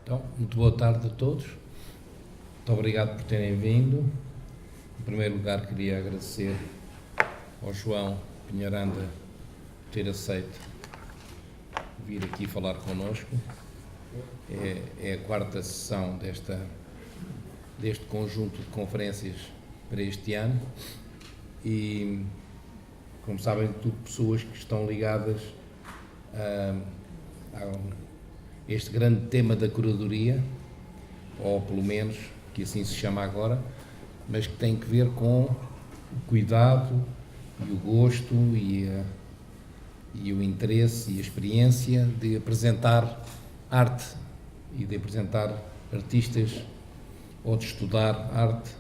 Então, muito boa tarde a todos. Muito obrigado por terem vindo. Em primeiro lugar, queria agradecer ao João Pinharanda por ter aceito vir aqui falar connosco. É a quarta sessão deste conjunto de conferências para este ano e, como sabem, tudo pessoas que estão ligadas a este grande tema da curadoria, ou pelo menos que assim se chama agora, mas que tem que ver com o cuidado e o gosto e o interesse e a experiência de apresentar arte e de apresentar artistas ou de estudar arte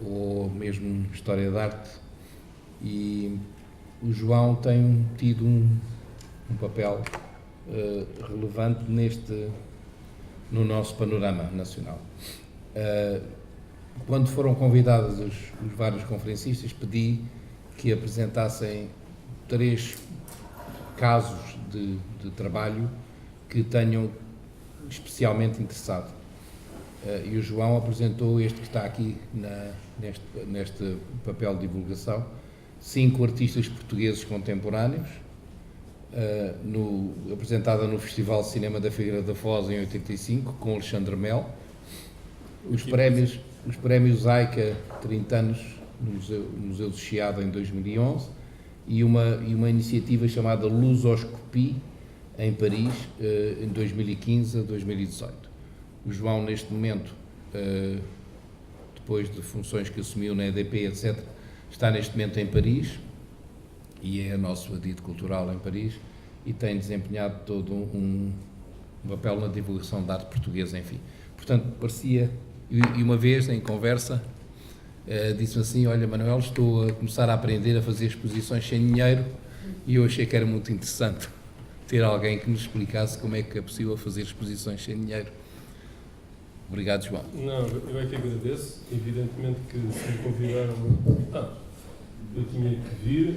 ou mesmo história de arte. E o João tem tido um papel relevante no nosso panorama nacional. Quando foram convidados os vários conferencistas, pedi que apresentassem 3 casos de trabalho que tenham especialmente interessado. E o João apresentou este que está aqui neste papel de divulgação, 5 artistas portugueses contemporâneos, apresentada no Festival de Cinema da Figueira da Foz em 85, com Alexandre Mel. Os prémios AICA 30 anos no Museu do Chiado em 2011 e uma iniciativa chamada Lusoscopie em Paris em 2015 a 2018. O João, neste momento, depois de funções que assumiu na EDP, etc., está neste momento em Paris e é nosso adido cultural em Paris e tem desempenhado todo um papel na divulgação da arte portuguesa, enfim. Portanto, parecia, e uma vez em conversa, disse-me assim: olha, Manuel, estou a começar a aprender a fazer exposições sem dinheiro e eu achei que era muito interessante ter alguém que nos explicasse como é que é possível fazer exposições sem dinheiro. Obrigado, João. Não, eu é que agradeço. Evidentemente que se me convidaram, eu tinha que vir.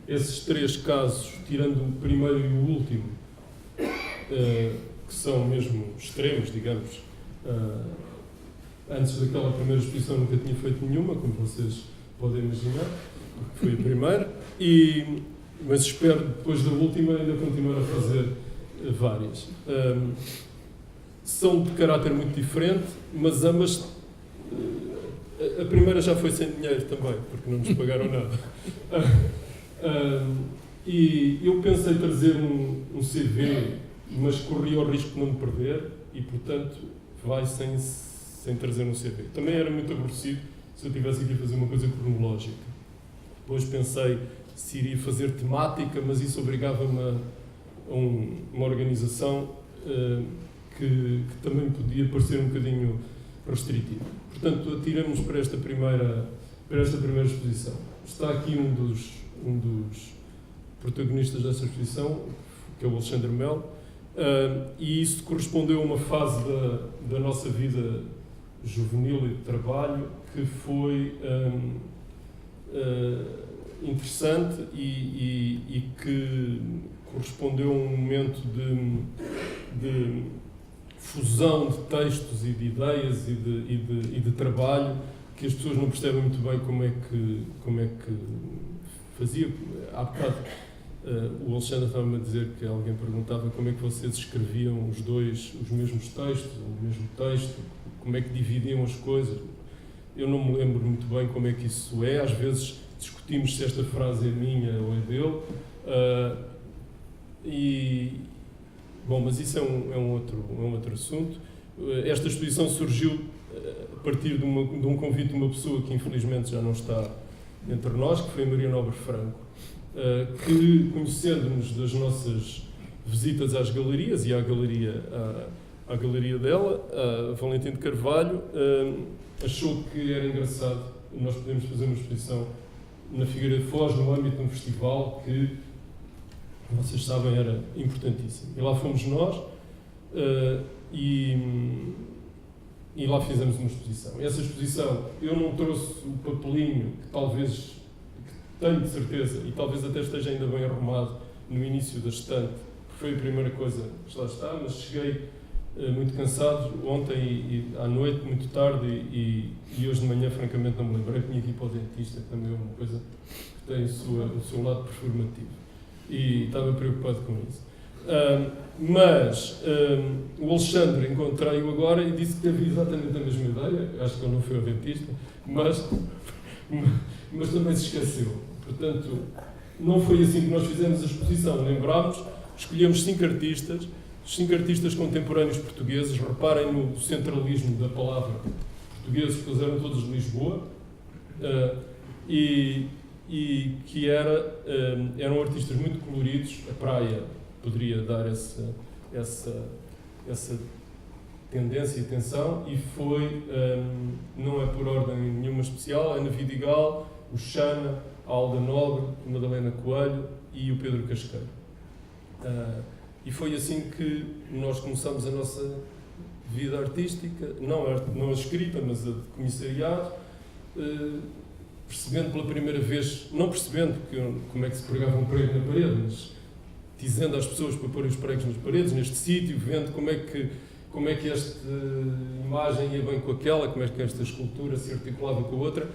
Esses 3 casos, tirando o primeiro e o último, que são mesmo extremos, digamos, antes daquela primeira exposição nunca tinha feito nenhuma, como vocês podem imaginar, porque foi a primeira, mas espero depois da última ainda continuar a fazer várias. São de caráter muito diferente, mas ambas... A primeira já foi sem dinheiro também, porque não nos pagaram nada. E eu pensei trazer um CV, mas corri o risco de não me perder e, portanto, vai sem trazer um CV. Também era muito aborrecido se eu tivesse aqui a fazer uma coisa cronológica. Depois pensei se iria fazer temática, mas isso obrigava-me a uma organização que também podia parecer um bocadinho restritivo. Portanto, atiramos para esta primeira exposição. Está aqui um dos protagonistas desta exposição, que é o Alexandre Mel, e isso correspondeu a uma fase da nossa vida juvenil e de trabalho que foi interessante e que correspondeu a um momento de fusão de textos e de ideias e de trabalho que as pessoas não percebem muito bem como é que fazia. Há bocado o Alexandre estava-me a dizer que alguém perguntava como é que vocês escreviam os mesmos textos, o mesmo texto, como é que dividiam as coisas. Eu não me lembro muito bem como é que isso é, às vezes discutimos se esta frase é minha ou é dele, bom, mas isso é um outro assunto. Esta exposição surgiu a partir de um convite de uma pessoa que infelizmente já não está entre nós, que foi a Maria Nobre Franco, que, conhecendo-nos das nossas visitas às galerias e à galeria dela, a Valentim de Carvalho, achou que era engraçado nós podemos fazer uma exposição na Figueira de Foz, no âmbito de um festival que, vocês sabem, era importantíssimo. E lá fomos nós e lá fizemos uma exposição. Essa exposição, eu não trouxe o papelinho que talvez, que tenho de certeza, e talvez até esteja ainda bem arrumado no início da estante, foi a primeira coisa que lá está, mas cheguei muito cansado ontem e à noite, muito tarde, e hoje de manhã, francamente, não me lembrei que tinha que ir para o dentista, que também é uma coisa que tem o seu lado performativo. E estava preocupado com isso. Mas o Alexandre encontrei-o agora e disse que teve exatamente a mesma ideia. Acho que ele não foi ao dentista, mas também se esqueceu. Portanto, não foi assim que nós fizemos a exposição. Lembrámos, escolhemos 5 artistas, 5 artistas contemporâneos portugueses. Reparem no centralismo da palavra portugueses, porque eles eram todos de Lisboa, e que eram artistas muito coloridos. A praia poderia dar essa tendência e atenção, e foi, não é por ordem nenhuma especial, a Ana Vidigal, o Xana, a Alda Nobre, a Madalena Coelho e o Pedro Casqueiro. E foi assim que nós começamos a nossa vida artística, não a escrita, mas a de comissariado, percebendo pela primeira vez, não percebendo como é que se pregava um prego na parede, mas dizendo às pessoas para pôr os pregos nas paredes, neste sítio, vendo como é que esta imagem ia bem com aquela, como é que esta escultura se articulava com a outra,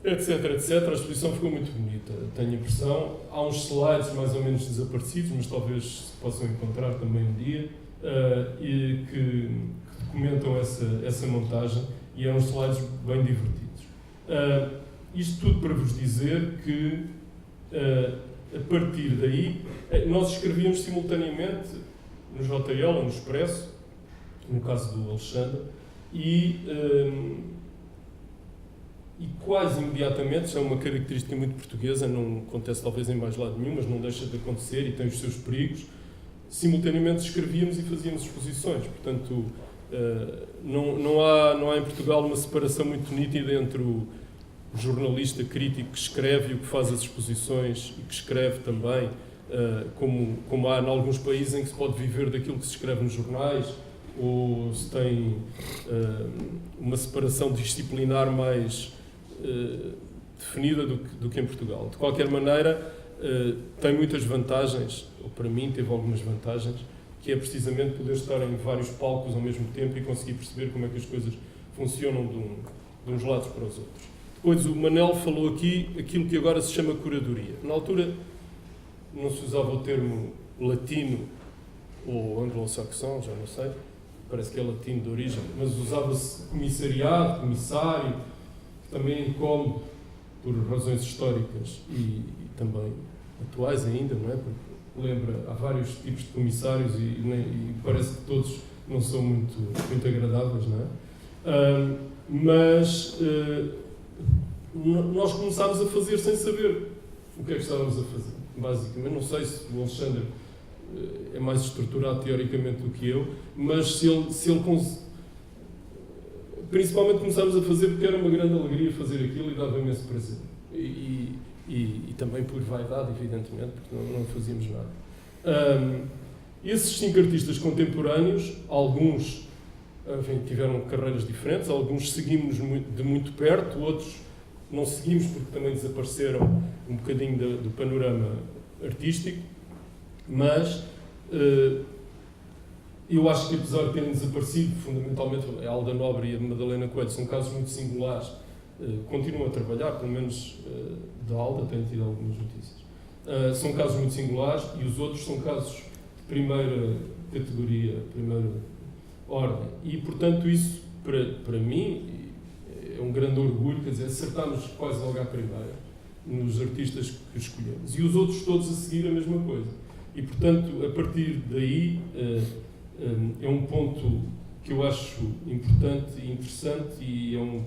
etc, etc. A exposição ficou muito bonita, tenho a impressão. Há uns slides mais ou menos desaparecidos, mas talvez se possam encontrar também um dia, e que documentam essa montagem, e eram slides bem divertidos. Isto tudo para vos dizer que, a partir daí, nós escrevíamos simultaneamente no JL ou no Expresso, no caso do Alexandre, e quase imediatamente, isso é uma característica muito portuguesa, não acontece talvez em mais lado nenhum, mas não deixa de acontecer e tem os seus perigos, simultaneamente escrevíamos e fazíamos exposições. Portanto, não há em Portugal uma separação muito nítida entre o jornalista crítico que escreve e o que faz as exposições e que escreve também, como há em alguns países em que se pode viver daquilo que se escreve nos jornais, ou se tem uma separação disciplinar mais definida do que em Portugal. De qualquer maneira, tem muitas vantagens, ou para mim teve algumas vantagens, que é precisamente poder estar em vários palcos ao mesmo tempo e conseguir perceber como é que as coisas funcionam de uns lados para os outros. Depois o Manel falou aqui aquilo que agora se chama curadoria. Na altura não se usava o termo latino ou anglo-saxão, já não sei, parece que é latino de origem, mas usava-se comissariado, comissário, que também incómodo por razões históricas e também atuais ainda, não é? Porque lembra, há vários tipos de comissários e parece que todos não são muito agradáveis, não é? Mas nós começámos a fazer sem saber o que é que estávamos a fazer, basicamente. Não sei se o Alexandre é mais estruturado teoricamente do que eu, mas se ele principalmente começámos a fazer porque era uma grande alegria fazer aquilo e dava imenso prazer. E também por vaidade, evidentemente, porque não fazíamos nada. Esses 5 artistas contemporâneos, alguns tiveram carreiras diferentes, alguns seguimos de muito perto, outros não seguimos porque também desapareceram um bocadinho do panorama artístico, mas eu acho que, apesar de terem desaparecido, fundamentalmente a Alda Nobre e a Madalena Coelho são casos muito singulares, continuam a trabalhar, pelo menos da Alda tenho tido algumas notícias. São casos muito singulares e os outros são casos de primeira categoria, primeira ordem. E, portanto, isso, para mim, é um grande orgulho, quer dizer, acertámos quase logo à primeira nos artistas que escolhemos. E os outros todos a seguir a mesma coisa. E, portanto, a partir daí, é um ponto que eu acho importante e interessante e é um...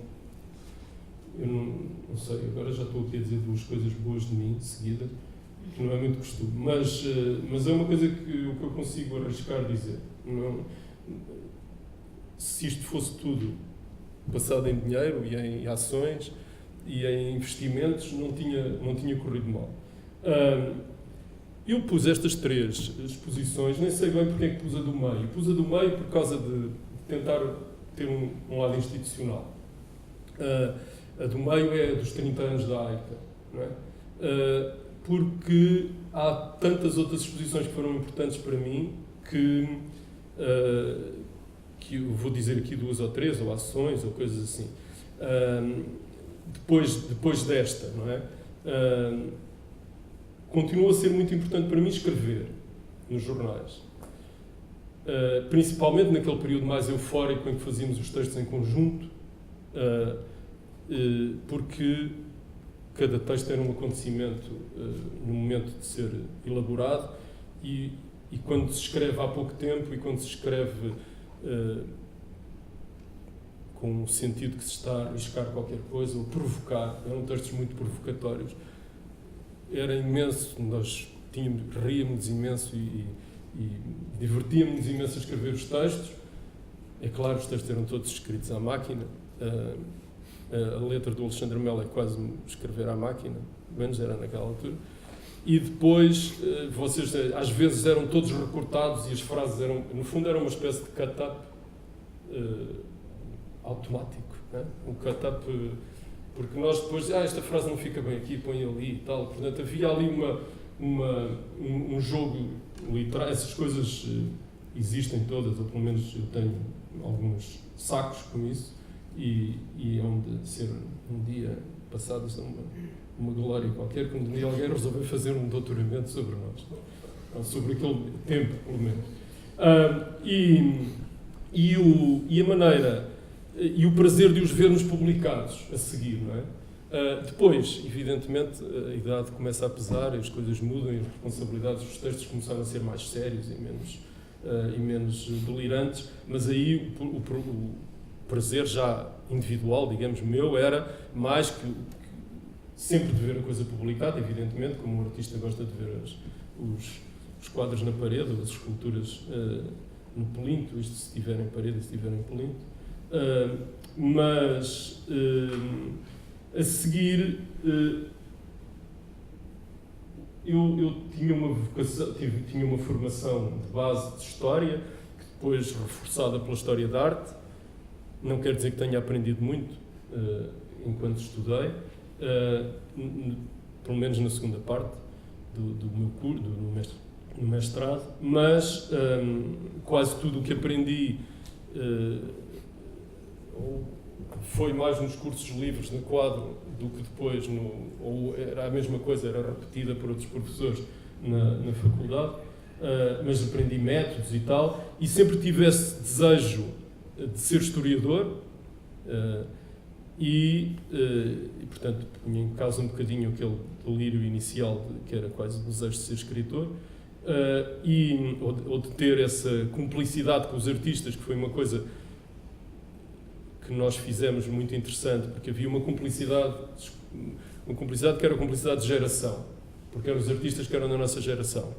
Eu não sei, agora já estou aqui a dizer 2 coisas boas de mim, de seguida, que não é muito costume, mas é uma coisa que eu consigo arriscar dizer. Não, se isto fosse tudo passado em dinheiro e em ações e em investimentos, não tinha corrido mal. Eu pus estas 3 exposições, nem sei bem porque é que pus a do meio. Pus a do meio por causa de tentar ter um lado institucional. A do meio é dos 30 anos da AICA, não é? porque há tantas outras exposições que foram importantes para mim que eu vou dizer aqui 2 ou 3, ou ações, ou coisas assim. Depois desta, não é? Continua a ser muito importante para mim escrever nos jornais. Principalmente naquele período mais eufórico em que fazíamos os textos em conjunto, porque cada texto era um acontecimento no momento de ser elaborado e quando se escreve há pouco tempo e quando se escreve com o sentido que se está a arriscar qualquer coisa ou provocar, eram textos muito provocatórios. Era imenso, nós ríamos imenso e divertíamos-nos imenso a escrever os textos. É claro, os textos eram todos escritos à máquina. A letra do Alexandre Melo é quase escrever à máquina, pelo menos era naquela altura. E depois, vocês às vezes eram todos recortados e as frases eram, no fundo, era uma espécie de cut-up automático. Né? Um cut-up, porque nós depois, esta frase não fica bem aqui, põe ali e tal. Portanto, havia ali um jogo literário. Essas coisas existem todas, ou pelo menos eu tenho alguns sacos com isso, e onde ser um dia passado uma glória qualquer, quando um dia alguém resolveu fazer um doutoramento sobre nós, não? Sobre aquele tempo, pelo menos. E a maneira, e o prazer de os vermos publicados a seguir, não é? Depois, evidentemente, a idade começa a pesar, as coisas mudam e as responsabilidades dos textos começaram a ser mais sérios e menos delirantes, mas aí o prazer já individual, digamos, meu, era mais que sempre de ver a coisa publicada, evidentemente, como um artista gosta de ver os quadros na parede, ou as esculturas no plinto, isto se estiver em parede e se estiver em plinto. Mas a seguir eu tinha uma vocação, tinha uma formação de base de história, que depois reforçada pela história da arte. Não quer dizer que tenha aprendido muito enquanto estudei, pelo menos na segunda parte do meu curso, no mestrado, mas quase tudo o que aprendi foi mais nos cursos livres, no quadro, do que depois, ou era a mesma coisa, era repetida por outros professores na faculdade, mas aprendi métodos e tal, e sempre tive esse desejo de ser historiador, portanto, punha em causa um bocadinho aquele delírio inicial, que era quase o desejo de ser escritor, ou de ter essa cumplicidade com os artistas, que foi uma coisa que nós fizemos muito interessante, porque havia uma cumplicidade que era a cumplicidade de geração, porque eram os artistas que eram da nossa geração.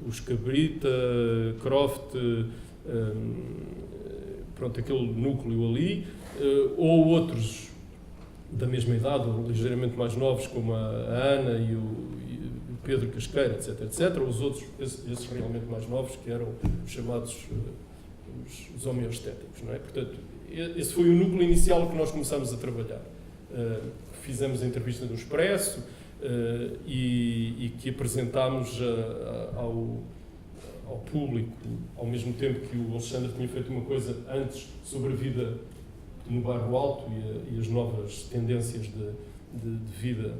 Os Cabrita, Croft, pronto, aquele núcleo ali, ou outros da mesma idade, ou ligeiramente mais novos, como a Ana e o Pedro Casqueira, etc, etc, ou os outros, esses realmente mais novos, que eram os chamados os homeostéticos, não é? Portanto, esse foi o núcleo inicial que nós começámos a trabalhar. Fizemos a entrevista no Expresso e que apresentámos ao público, ao mesmo tempo que o Alexandre tinha feito uma coisa antes sobre a vida no Bairro Alto e as novas tendências de vida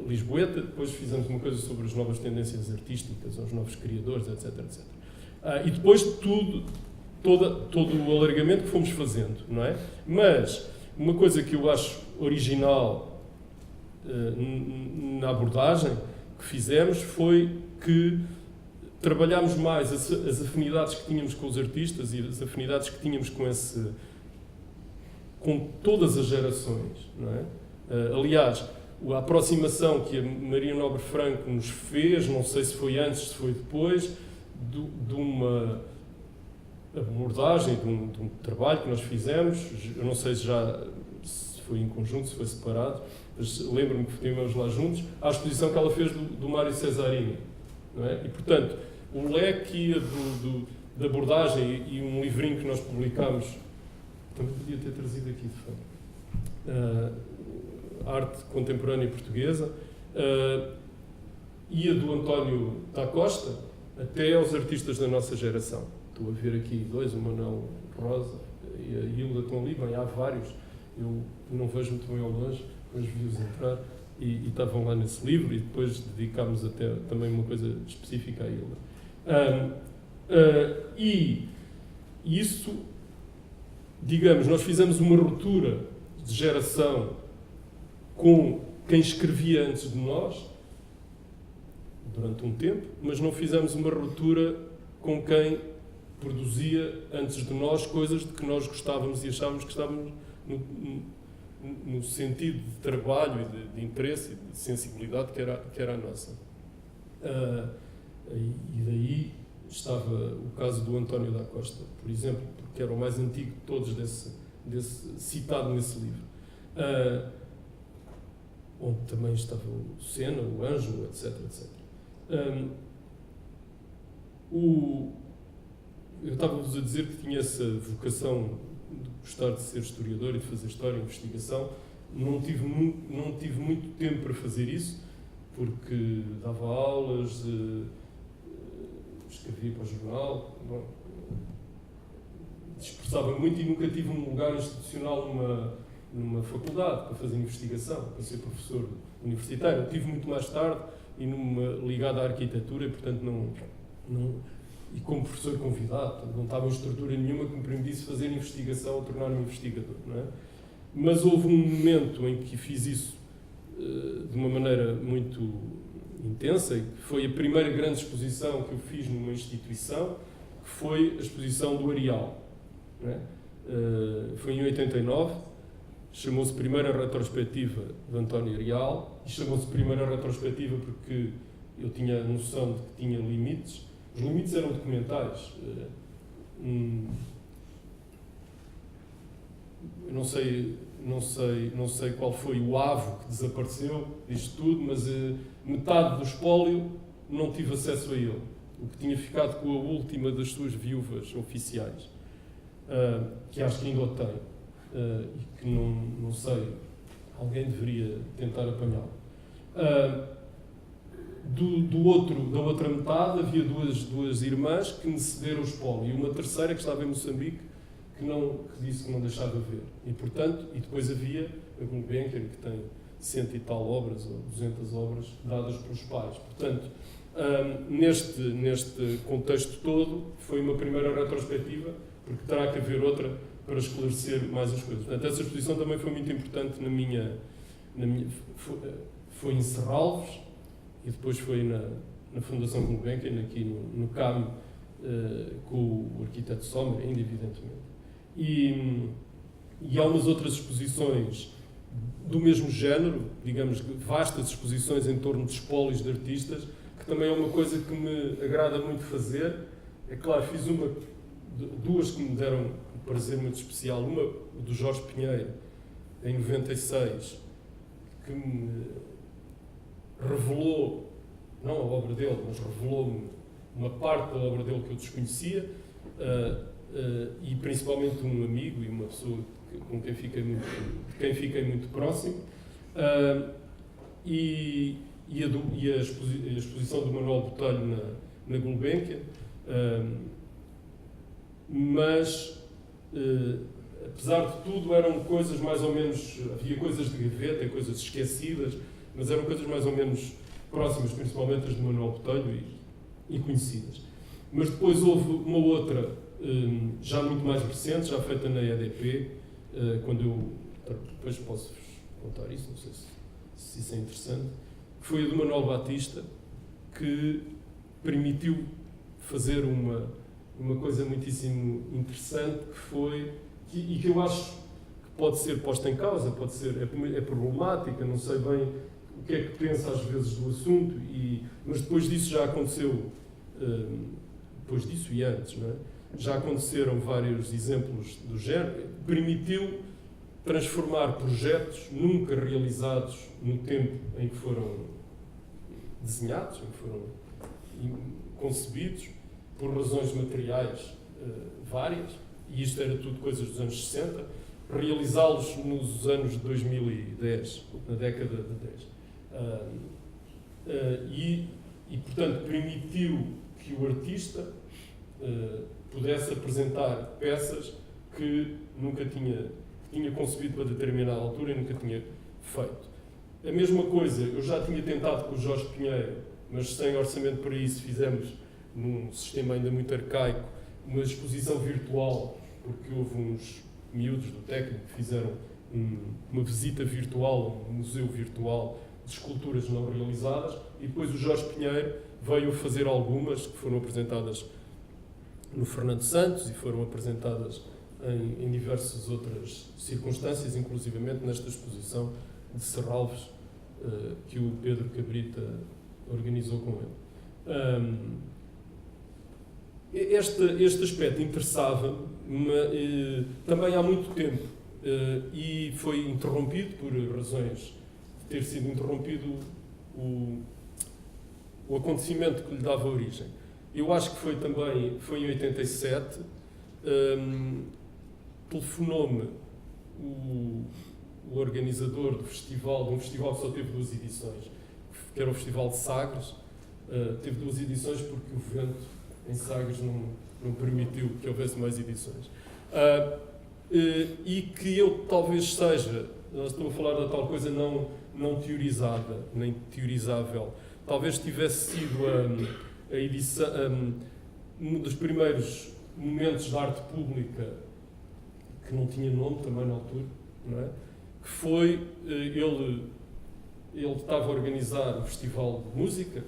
lisboeta. Depois fizemos uma coisa sobre as novas tendências artísticas, os novos criadores, etc, etc. E depois todo o alargamento que fomos fazendo, não é? Mas uma coisa que eu acho original na abordagem que fizemos foi que trabalhámos mais as afinidades que tínhamos com os artistas e as afinidades que tínhamos com todas as gerações, não é? Aliás, a aproximação que a Maria Nobre Franco nos fez, não sei se foi antes, se foi depois, de uma abordagem, de um trabalho que nós fizemos, eu não sei se foi em conjunto, se foi separado, mas lembro-me que estivemos lá juntos, à exposição que ela fez do Mário Cesarini, não é? E, portanto, o leque da abordagem e um livrinho que nós publicámos, também podia ter trazido aqui, de facto, Arte Contemporânea Portuguesa, ia do António da Costa até aos artistas da nossa geração. Estou a ver aqui dois, o Manuel Rosa e a Hilda estão ali, bem, há vários. Eu não vejo muito bem ao longe, mas vi-os entrar e estavam lá nesse livro, e depois dedicámos até também uma coisa específica à Hilda. E isso, digamos, nós fizemos uma ruptura de geração com quem escrevia antes de nós, durante um tempo, mas não fizemos uma ruptura com quem produzia antes de nós coisas de que nós gostávamos e achávamos que estávamos no sentido de trabalho e de interesse e de sensibilidade que era a nossa. E daí estava o caso do António da Costa, por exemplo, porque era o mais antigo de todos citado nesse livro. Onde também estava o Sena, o Ângelo, etc. Eu estava-vos a dizer que tinha essa vocação de gostar de ser historiador e de fazer história e investigação. Não tive muito tempo para fazer isso, porque dava aulas, escrevia para o jornal, dispersava muito e nunca tive um lugar institucional numa faculdade para fazer investigação, para ser professor universitário. Eu tive muito mais tarde e ligado à arquitetura, e portanto e como professor convidado, não estava em estrutura nenhuma que me permitisse fazer investigação ou tornar-me investigador, não é? Mas houve um momento em que fiz isso de uma maneira muito intensa, e que foi a primeira grande exposição que eu fiz numa instituição, que foi a exposição do Areal, não é? Foi em 89, chamou-se Primeira Retrospectiva de António Areal, e chamou-se Primeira Retrospectiva porque eu tinha a noção de que tinha limites. Os limites eram documentais. Eu não sei qual foi o avo que desapareceu disto tudo, mas metade do espólio não tive acesso a ele. O que tinha ficado com a última das suas viúvas oficiais, que acho que ainda o tem, e que não sei, alguém deveria tentar apanhá-lo. Da outra metade havia duas irmãs que me cederam o espólio, e uma terceira que estava em Moçambique que disse que não deixava ver. E, portanto, depois havia a Gulbenkian, que tem 100 e tal obras, ou 200 obras, dadas pelos pais. Portanto, neste contexto todo, foi uma primeira retrospectiva, porque terá que haver outra para esclarecer mais as coisas. Portanto, essa exposição também foi muito importante foi em Serralves, e depois foi na Fundação Gulbenkian, aqui no CAM, com o arquiteto Sommer, ainda evidentemente. E há umas outras exposições do mesmo género, digamos, vastas exposições em torno de espólios de artistas, que também é uma coisa que me agrada muito fazer. É claro, fiz duas que me deram um prazer muito especial. Uma do Jorge Pinheiro, em 96, que me revelou, não a obra dele, mas revelou-me uma parte da obra dele que eu desconhecia, e principalmente um amigo e uma pessoa de quem fiquei muito próximo, e a exposição do Manuel Botelho na Gulbenkian, mas apesar de tudo eram coisas mais ou menos, havia coisas de gaveta, coisas esquecidas, mas eram coisas mais ou menos próximas, principalmente as do Manuel Botelho e conhecidas. Mas depois houve uma outra, já muito mais recente, já feita na EDP, quando eu, depois posso-vos contar isso, não sei se isso é interessante, que foi a do Manuel Batista, que permitiu fazer uma coisa muitíssimo interessante, e que eu acho que pode ser posta em causa, é problemática, não sei bem o que é que pensa às vezes do assunto, mas depois disso já aconteceu, depois disso e antes, não é? Já aconteceram vários exemplos do género. Permitiu transformar projetos nunca realizados no tempo em que foram desenhados, em que foram concebidos, por razões materiais várias, e isto era tudo coisas dos anos 60, realizá-los nos anos de 2010, na década de 10. e, portanto, permitiu que o artista pudesse apresentar peças que nunca tinha concebido para determinada altura e nunca tinha feito. A mesma coisa, eu já tinha tentado com o Jorge Pinheiro, mas sem orçamento para isso, fizemos, num sistema ainda muito arcaico, uma exposição virtual, porque houve uns miúdos do técnico que fizeram uma visita virtual, um museu virtual de esculturas não realizadas, e depois o Jorge Pinheiro veio fazer algumas que foram apresentadas no Fernando Santos e foram apresentadas em diversas outras circunstâncias, inclusivamente nesta exposição de Serralves que o Pedro Cabrita organizou com ele. Este aspecto interessava-me também há muito tempo e foi interrompido por razões de ter sido interrompido o acontecimento que lhe dava origem. Eu acho que foi em 87, telefonou-me o organizador do festival, de um festival que só teve 2 edições, que era o Festival de Sagres. Teve 2 edições porque o vento em Sagres não permitiu que houvesse mais edições. E que eu talvez seja, estou a falar da tal coisa não teorizada, nem teorizável, talvez tivesse sido a edição, um dos primeiros momentos da arte pública que não tinha nome também na altura, não é? Que foi, ele estava a organizar um festival de música,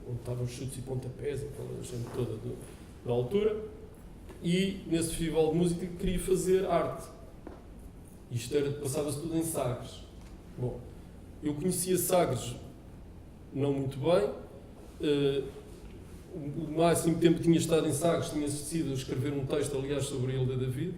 onde estavam os chutes e pontapés, aquela gente toda da altura, e nesse festival de música queria fazer arte. Isto passava-se tudo em Sagres. Bom, eu conhecia Sagres não muito bem, o máximo tempo que tinha estado em Sagres tinha sido a escrever um texto, aliás, sobre a Ilha da David,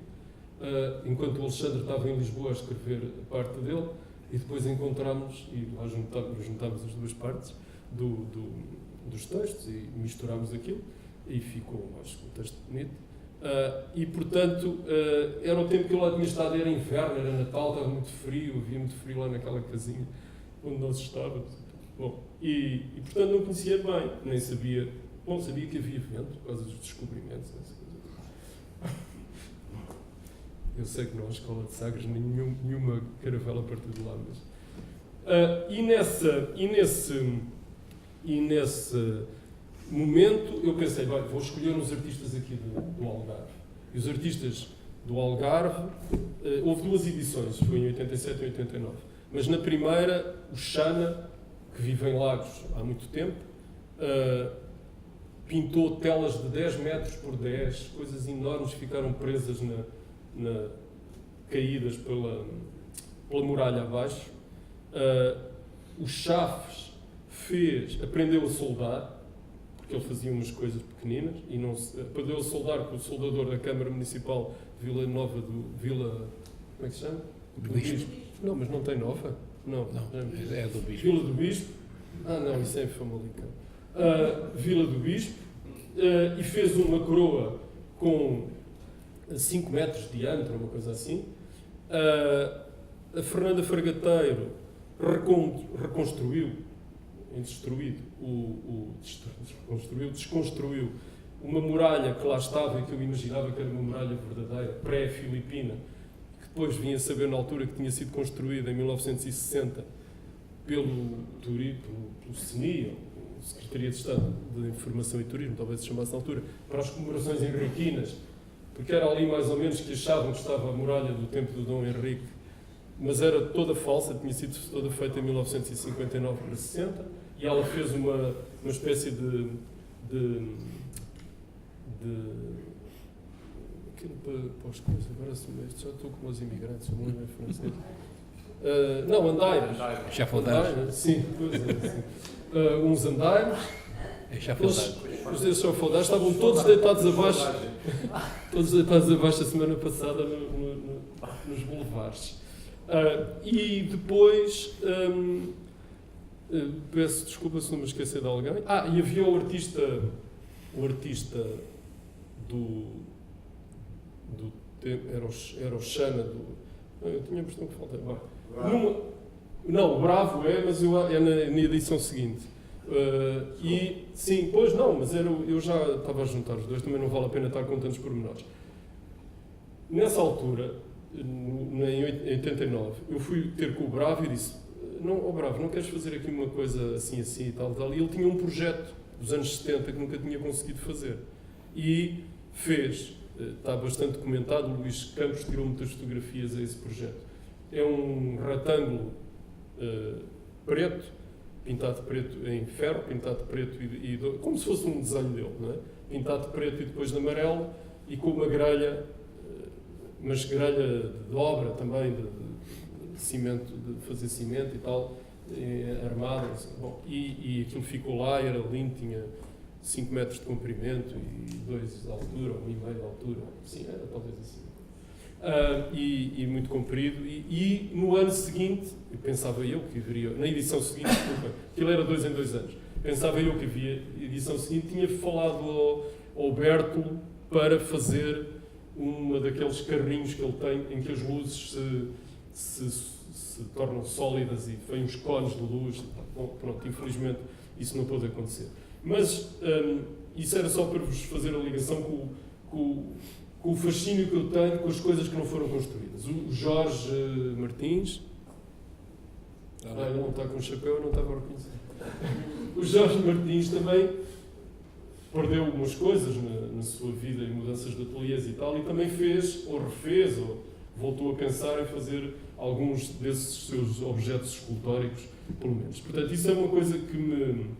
enquanto o Alexandre estava em Lisboa a escrever a parte dele, e depois encontramos e lá juntámos as 2 partes dos textos e misturámos aquilo e ficou, acho que, um texto bonito. E, portanto, era o tempo que eu lá tinha estado, era inverno, era Natal, estava muito frio, havia muito frio lá naquela casinha onde nós estávamos. Bom, e portanto, não conhecia bem, nem sabia. Bom, sabia que havia vento por causa dos descobrimentos. Eu sei que não há escola de Sagres, nenhuma caravela a partir de lá, mas... E nesse momento eu pensei, bem, vou escolher uns artistas aqui do Algarve. E os artistas do Algarve, houve 2 edições, foi em 87 e 89. Mas na primeira, o Xana, que vive em Lagos há muito tempo, pintou telas de 10 metros por 10, coisas enormes, ficaram presas caídas pela muralha abaixo. O Chaves aprendeu a soldar, porque ele fazia umas coisas pequeninas, e aprendeu a soldar com o soldador da Câmara Municipal de Vila Nova como é que se chama? Do Bispo. Não, mas não tem Nova? Não, é do Bispo. Vila do Bispo. Não, isso é em Famalicão. Vila do Bispo, e fez uma coroa com 5 metros de diâmetro, uma coisa assim. A Fernanda Fragateiro desconstruiu uma muralha que lá estava e que eu imaginava que era uma muralha verdadeira, pré-filipina, que depois vinha a saber na altura que tinha sido construída em 1960 pelo SENI, Secretaria de Estado de Informação e Turismo, talvez se chamasse na altura, para as comemorações henriquinas, porque era ali mais ou menos que achavam que estava a muralha do tempo do Dom Henrique, mas era toda falsa, tinha sido toda feita em 1959 para 60, e ela fez uma espécie de aquilo para os coisas, agora já estou como os imigrantes, o mundo é francês. Não, andaimes. Chafaldeiros. Sim, pois é. Sim. Uns andaimes. É chafaldeiros. Os chafaldeiros estavam todos deitados abaixo. Todos deitados abaixo a semana passada nos boulevards. E depois, peço desculpa se não me esquecer de alguém. E havia o artista era o Xana eu tinha a impressão que faltava. Não, o Bravo mas é na edição seguinte. E sim, pois não, mas eu já estava a juntar os dois, também não vale a pena estar com tantos pormenores. Nessa altura, em 89, eu fui ter com o Bravo e disse: não, Bravo, não queres fazer aqui uma coisa assim e tal, tal? E ele tinha um projeto dos anos 70 que nunca tinha conseguido fazer. E fez, está bastante documentado, o Luís Campos tirou muitas fotografias a esse projeto. É um retângulo preto, pintado de preto em ferro, pintado de preto como se fosse um desenho dele, não é? Pintado de preto e depois de amarelo, e com uma grelha, mas grelha de obra também, de cimento, de fazer cimento e tal, armada. Assim. Bom, e aquilo ficou lá, era lindo, tinha 5 metros de comprimento e 2 de altura, ou 1,5 de altura, sim, era talvez assim. E muito comprido, e no ano seguinte, eu pensava eu que haveria, na edição seguinte, desculpa, aquilo era 2 em 2 anos, pensava eu que havia, edição seguinte, tinha falado ao Berto para fazer uma daqueles carrinhos que ele tem, em que as luzes se tornam sólidas e vêm uns cones de luz. Bom, pronto, infelizmente isso não pôde acontecer. Mas isso era só para vos fazer a ligação com o fascínio que eu tenho com as coisas que não foram construídas. O Jorge Martins... ele não está com o chapéu, eu não estava a reconhecer. O Jorge Martins também perdeu algumas coisas na sua vida, em mudanças de ateliês e tal, e também fez, ou refez, ou voltou a pensar em fazer alguns desses seus objetos escultóricos, pelo menos. Portanto, isso é uma coisa que me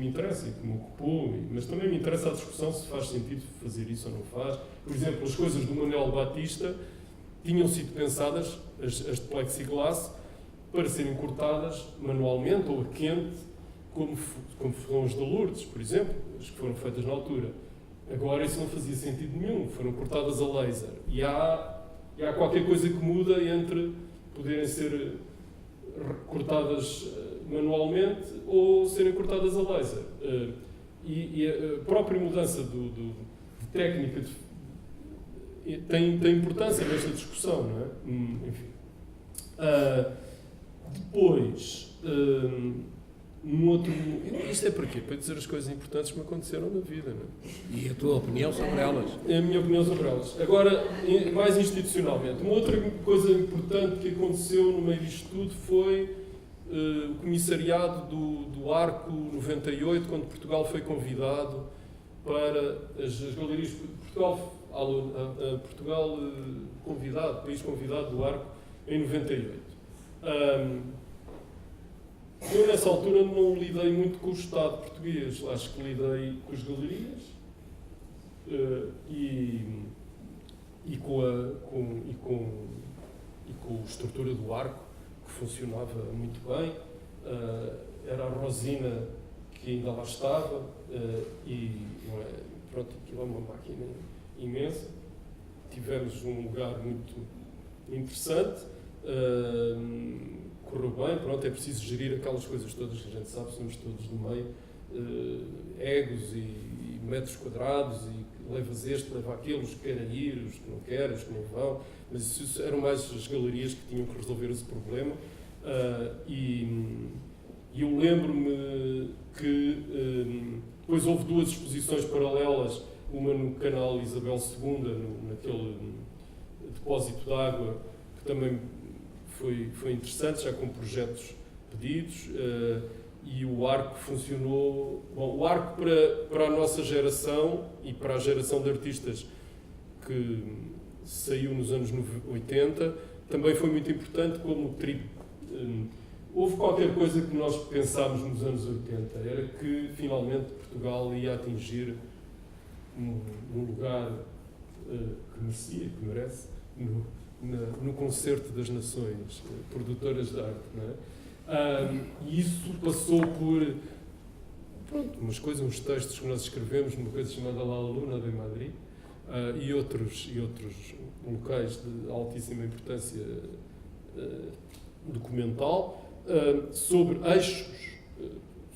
interessa e que me ocupou, mas também me interessa a discussão se faz sentido fazer isso ou não faz. Por exemplo, as coisas do Manuel Batista tinham sido pensadas, as de plexiglass, para serem cortadas manualmente ou a quente, como foram as de Lourdes, por exemplo, as que foram feitas na altura. Agora isso não fazia sentido nenhum, foram cortadas a laser. E há qualquer coisa que muda entre poderem ser cortadas manualmente ou serem cortadas a laser. E a própria mudança de técnica tem importância nesta discussão, não é? Enfim. Depois, isto é para quê? Para dizer as coisas importantes que me aconteceram na vida, não é? E a tua opinião sobre elas? É a minha opinião sobre elas. Agora, mais institucionalmente, uma outra coisa importante que aconteceu no meio disto tudo foi o comissariado do Arco 98, quando Portugal foi convidado para as galerias de Portugal, país convidado do Arco em 98. Eu, nessa altura, não lidei muito com o Estado português, acho que lidei com as galerias e com a estrutura do Arco, que funcionava muito bem. Era a Rosina que ainda lá estava, pronto, aquilo é uma máquina imensa. Tivemos um lugar muito interessante. Correu bem, pronto, é preciso gerir aquelas coisas todas que a gente sabe, somos todos do meio, egos e metros quadrados, e levas este, leva aquele, os que querem ir, os que não querem, os que não vão, mas isso eram mais as galerias que tinham que resolver esse problema. E eu lembro-me que depois houve 2 exposições paralelas, uma no canal Isabel II, naquele depósito de água, que também foi interessante, já com projetos pedidos, e o Arco funcionou... Bom, o Arco para a nossa geração e para a geração de artistas que saiu nos anos 80, também foi muito importante como houve qualquer coisa que nós pensámos nos anos 80, era que finalmente Portugal ia atingir um lugar que merecia, que merece, no concerto das nações produtoras de arte, não é? E isso passou por umas coisas, uns textos que nós escrevemos numa coisa chamada La Luna de Madrid, e outros locais de altíssima importância documental, sobre eixos,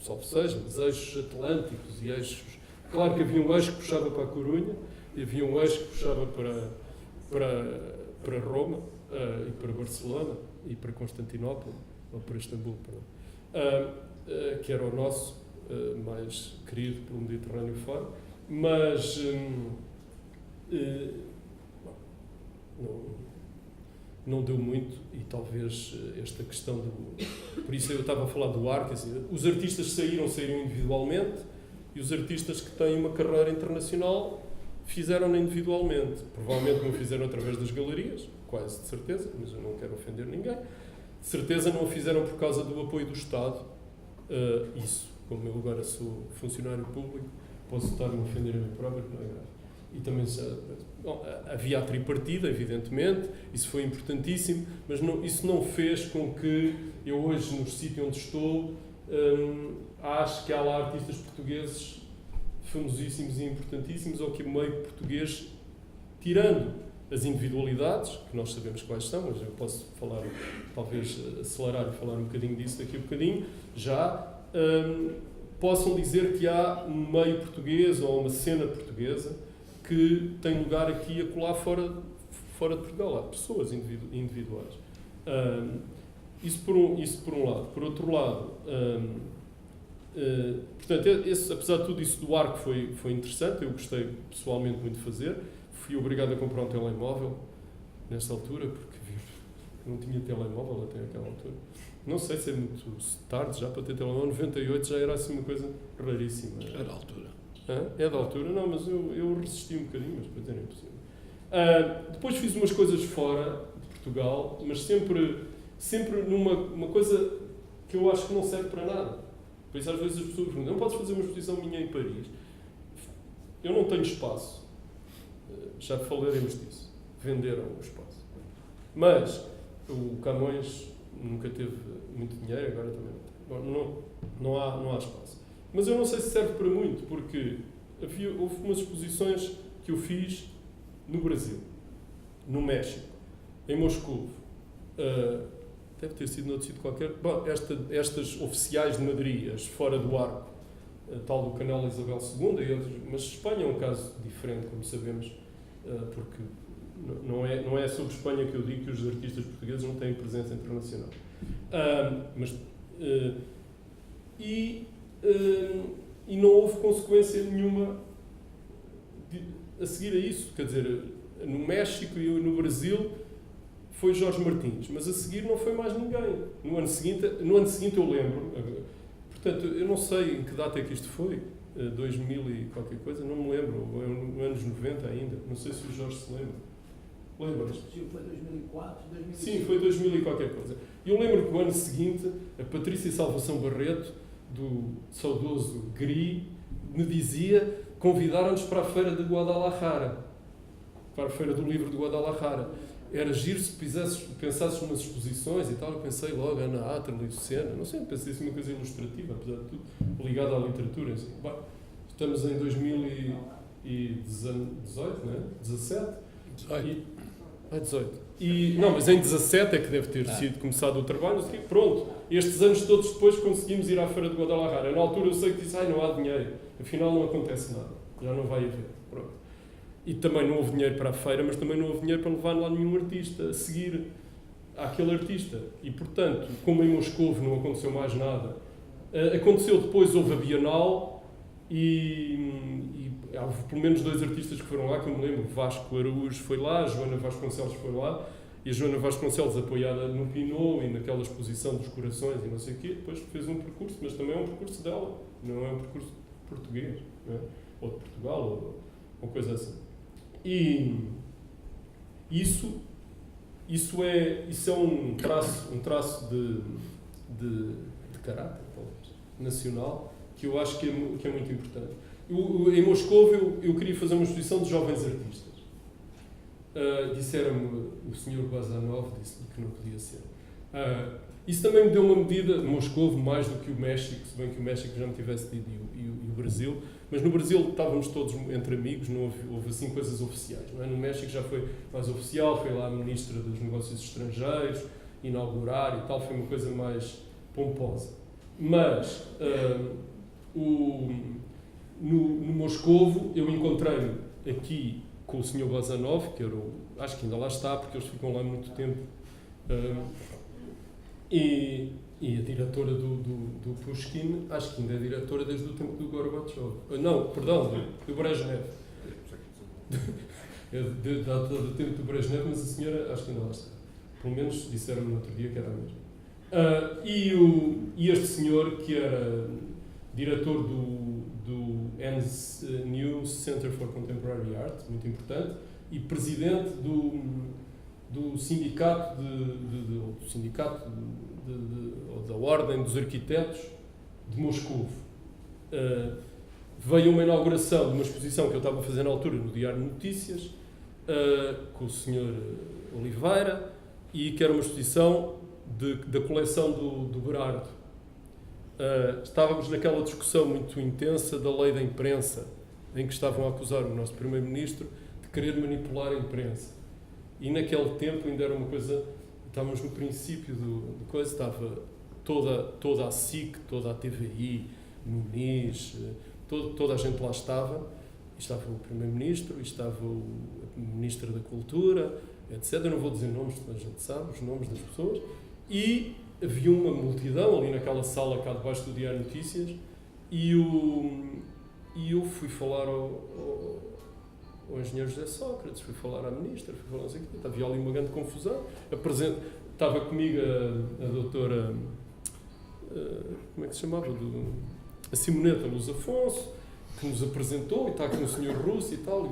salvo seja, mas eixos atlânticos e eixos... Claro que havia um eixo que puxava para a Corunha, e havia um eixo que puxava para Roma, e para Barcelona, e para Constantinopla, ou para Istambul. que era o nosso, mais querido pelo Mediterrâneo fora, mas não deu muito, e talvez esta questão do... Por isso eu estava a falar do ar, quer dizer, os artistas saíram individualmente, e os artistas que têm uma carreira internacional fizeram-na individualmente. Provavelmente não fizeram através das galerias, quase de certeza, mas eu não quero ofender ninguém. De certeza não o fizeram por causa do apoio do Estado. Isso, como eu agora sou funcionário público, posso estar a me ofender a mim próprio, que não é grave. E também havia a tripartida, evidentemente, isso foi importantíssimo, mas isso não fez com que eu hoje, no sítio onde estou, acho que há lá artistas portugueses famosíssimos e importantíssimos, ou que o meio português, tirando as individualidades, que nós sabemos quais são, mas eu posso falar, talvez acelerar e falar um bocadinho disso daqui a bocadinho, já possam dizer que há um meio português ou uma cena portuguesa que tem lugar aqui e acolá fora de Portugal. Há pessoas individuais. Isso por um lado. Por outro lado, portanto, apesar de tudo isso do arco foi interessante, eu gostei pessoalmente muito de fazer. Fui obrigado a comprar um telemóvel nessa altura, porque não tinha telemóvel até aquela altura. Não sei se é muito tarde já para ter telemóvel. 98 já era assim uma coisa raríssima. Era da altura. É da altura? Não, mas eu resisti um bocadinho, mas depois era impossível. Depois fiz umas coisas fora de Portugal, mas sempre numa coisa que eu acho que não serve para nada. Por isso às vezes as pessoas perguntam, não podes fazer uma exposição minha em Paris? Eu não tenho espaço. Já falaremos disso. Venderam o espaço. Mas o Camões nunca teve muito dinheiro, agora também não há espaço. Mas eu não sei se serve para muito, porque houve umas exposições que eu fiz no Brasil, no México, em Moscou. Deve ter sido noutro sítio qualquer. Bom, estas oficiais de Madrid, as fora do arco, tal do canal Isabel II, e outros, mas Espanha é um caso diferente, como sabemos, porque não é sobre Espanha que eu digo que os artistas portugueses não têm presença internacional. E não houve consequência nenhuma a seguir a isso. Quer dizer, no México e no Brasil foi Jorge Martins, mas a seguir não foi mais ninguém. No ano seguinte eu lembro, portanto, eu não sei em que data é que isto foi, 2000 e qualquer coisa, não me lembro, nos anos 90 ainda, não sei se o Jorge se lembra. Lembras? Foi 2004, 2005. Sim, foi 2000 e qualquer coisa. E eu lembro que no ano seguinte, a Patrícia Salvação Barreto, do saudoso GRI, me dizia, convidaram-nos para a Feira de Guadalajara, para a Feira do Livro de Guadalajara. Era giro se pensasses umas exposições e tal. Eu pensei logo, Ana Atterley, Lucena, não sei, pensei assim uma coisa ilustrativa, apesar de tudo, ligada à literatura. Assim. Bem, estamos em 2018, não é? 17? 18. Não, mas em 17 é que deve ter sido começado o trabalho. Assim, pronto, estes anos todos depois conseguimos ir à Feira de Guadalajara. Na altura eu sei que disse, não há dinheiro. Afinal não acontece nada. Já não vai haver. Pronto. E também não houve dinheiro para a feira, mas também não houve dinheiro para levar lá nenhum artista a seguir àquele artista. E, portanto, como em Moscovo não aconteceu mais nada, aconteceu depois, houve a Bienal e houve pelo menos 2 artistas que foram lá, que eu me lembro, Vasco Araújo foi lá, a Joana Vasconcelos foi lá, e a Joana Vasconcelos, apoiada no Pinot e naquela exposição dos corações e não sei o quê, depois fez um percurso, mas também é um percurso dela, não é um percurso português, não é? Ou de Portugal, ou coisa assim. E isso é um traço de caráter, talvez, nacional, que eu acho que é muito importante. Em Moscou eu queria fazer uma exposição de jovens artistas. Disseram-me, o Sr. Bazanov disse-me que não podia ser. Isso também me deu uma medida, Moscou mais do que o México, se bem que o México já me tivesse dito, e o Brasil, mas no Brasil estávamos todos entre amigos, não houve assim coisas oficiais. Não é? No México já foi mais oficial, foi lá a Ministra dos Negócios Estrangeiros, inaugurar e tal, foi uma coisa mais pomposa. Mas no Moscovo eu encontrei-me aqui com o Sr. Bazanov, que acho que ainda lá está, porque eles ficam lá muito tempo, e E a diretora do Pushkin, acho que ainda é diretora desde o tempo do Gorbachev. Não, perdão, do Brezhnev. É data do tempo do Brezhnev, mas a senhora acho que ainda lá está. Pelo menos disseram-me no outro dia que era a mesma. E este senhor, que era diretor do New Center for Contemporary Art, muito importante, e presidente do sindicato ou da Ordem dos Arquitetos de Moscou. Veio uma inauguração de uma exposição que eu estava a fazer na altura no Diário de Notícias, com o Sr. Oliveira, e que era uma exposição da coleção do Berardo. Estávamos naquela discussão muito intensa da lei da imprensa, em que estavam a acusar o nosso Primeiro-Ministro de querer manipular a imprensa. E naquele tempo ainda era uma coisa, estávamos no princípio de coisa, estava toda a SIC, toda a TVI, Muniz, toda a gente lá estava. Estava o Primeiro-Ministro, estava o Ministro da Cultura, etc. Eu não vou dizer nomes, a gente sabe os nomes das pessoas. E havia uma multidão ali naquela sala cá debaixo do Diário de Notícias e eu fui falar ao engenheiro José Sócrates, fui falar à ministra, fui falar não sei o quê. Havia ali uma grande confusão. Estava comigo a doutora, como é que se chamava? A Simoneta Luz Afonso, que nos apresentou, e está aqui um senhor russo e tal, e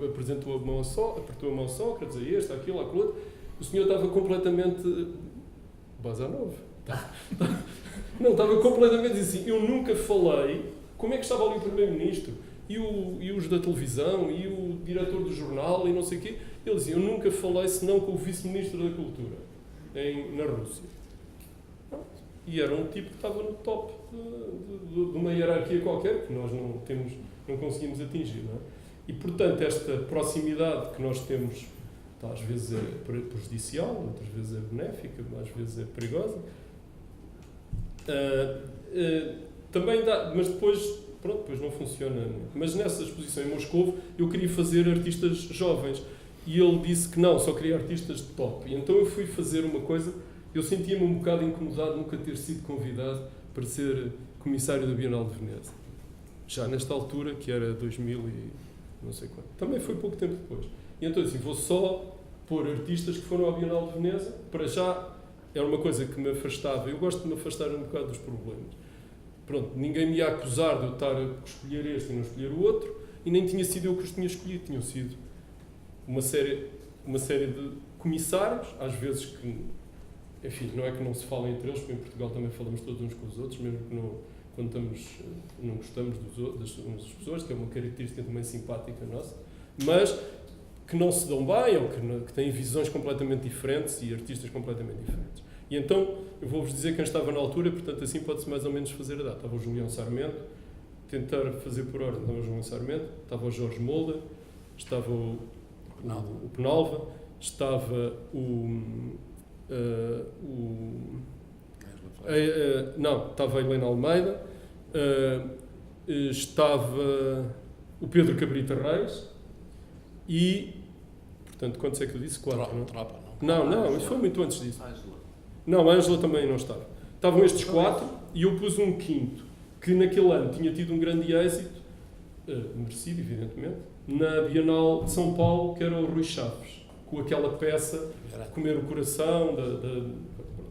apresentou apertou a mão a Sócrates, a este, aquilo, aquilo outro. O senhor estava completamente Bazanov. Não, estava completamente assim. Eu nunca falei. Como é que estava ali o Primeiro-Ministro? E os da televisão? E o diretor do jornal? E não sei o quê? Ele dizia, eu nunca falei senão com o Vice-Ministro da Cultura, na Rússia. E era um tipo que estava no top de uma hierarquia qualquer, que nós não conseguimos atingir. Não é? E, portanto, esta proximidade que nós temos, às vezes é prejudicial, outras vezes é benéfica, às vezes é perigosa. Também dá, mas depois não funciona. Mas nessa exposição em Moscou eu queria fazer artistas jovens e ele disse que não, só queria artistas de top. E então eu fui fazer uma coisa, eu sentia-me um bocado incomodado nunca ter sido convidado para ser comissário da Bienal de Veneza. Já nesta altura, que era 2000 e não sei quando. Também foi pouco tempo depois. E então assim, vou só pôr artistas que foram à Bienal de Veneza. Para já era uma coisa que me afastava. Eu gosto de me afastar um bocado dos problemas. Pronto, ninguém me ia acusar de eu estar a escolher este e não escolher o outro, e nem tinha sido eu que os tinha escolhido, tinham sido uma série de comissários, às vezes que, enfim, não é que não se falem entre eles, porque em Portugal também falamos todos uns com os outros, mesmo que quando não gostamos das pessoas, que é uma característica também simpática nossa, mas que não se dão bem, ou que têm visões completamente diferentes e artistas completamente diferentes. E então, eu vou-vos dizer quem estava na altura, portanto, assim pode-se mais ou menos fazer a data. Estava o Julião Sarmento, tentar fazer por ordem, estava o Julião Sarmento, estava o Jorge Molder, estava o Penalva, estava estava a Helena Almeida, estava o Pedro Cabrita Reis e, portanto, quantos é que eu disse? 4, não? Tropa, Não, isso foi muito antes disso. Ângela. Não, a Ângela também não estava. Estavam estes 4 e eu pus um quinto, que naquele ano tinha tido um grande êxito, merecido, evidentemente, na Bienal de São Paulo, que era o Rui Chaves, com aquela peça, Comer o Coração.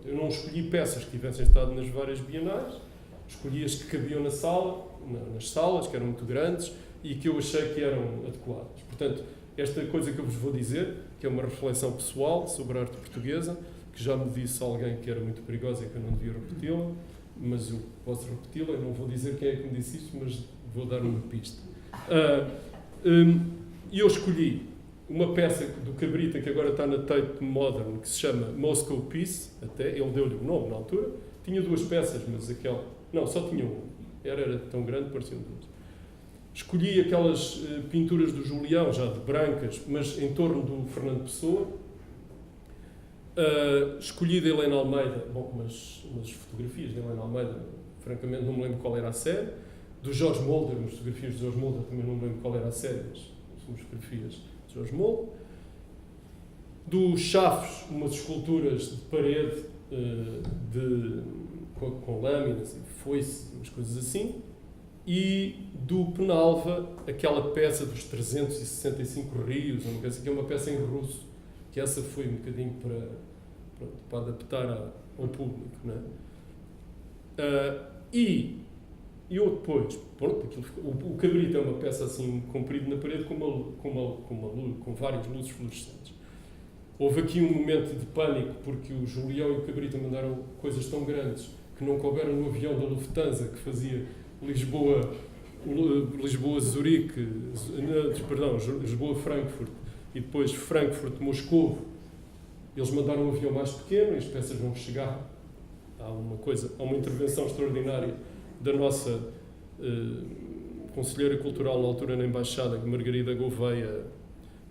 Eu não escolhi peças que tivessem estado nas várias bienais, escolhi as que cabiam nas salas, que eram muito grandes e que eu achei que eram adequadas. Portanto, esta coisa que eu vos vou dizer, que é uma reflexão pessoal sobre a arte portuguesa, que já me disse alguém que era muito perigosa e que eu não devia repeti-la, mas eu posso repeti-la, eu não vou dizer quem é que me disse isto, mas vou dar uma pista. E eu escolhi uma peça do Cabrita, que agora está na Tate Modern, que se chama Moscow Peace, até, ele deu-lhe o nome na altura, tinha 2 peças, mas aquela... Não, só tinha uma. Era tão grande, pareciam 2. Escolhi aquelas pinturas do Julião, já de brancas, mas em torno do Fernando Pessoa. Escolhi de Helena Almeida, mas as fotografias de Helena Almeida, francamente não me lembro qual era a série. Do Jorge Molder, as fotografias de Jorge Molder também não me lembro qual era a série, mas são fotografias de Jorge Molder. Do Chaves, umas esculturas de parede com lâminas e foice, umas coisas assim. E do Penalva, aquela peça dos 365 rios, uma coisa que é uma peça em russo, que essa foi um bocadinho para adaptar ao público, não é? E eu depois, pronto, o Cabrito é uma peça assim comprida na parede com várias luzes fluorescentes. Houve aqui um momento de pânico porque o Julião e o Cabrita mandaram coisas tão grandes que não couberam no avião da Lufthansa que fazia Lisboa-Zurique, Lisboa-Frankfurt e depois Frankfurt-Moscou. Eles mandaram um avião mais pequeno e as peças não chegaram. Há uma intervenção extraordinária da nossa conselheira cultural na altura na Embaixada, Margarida Gouveia,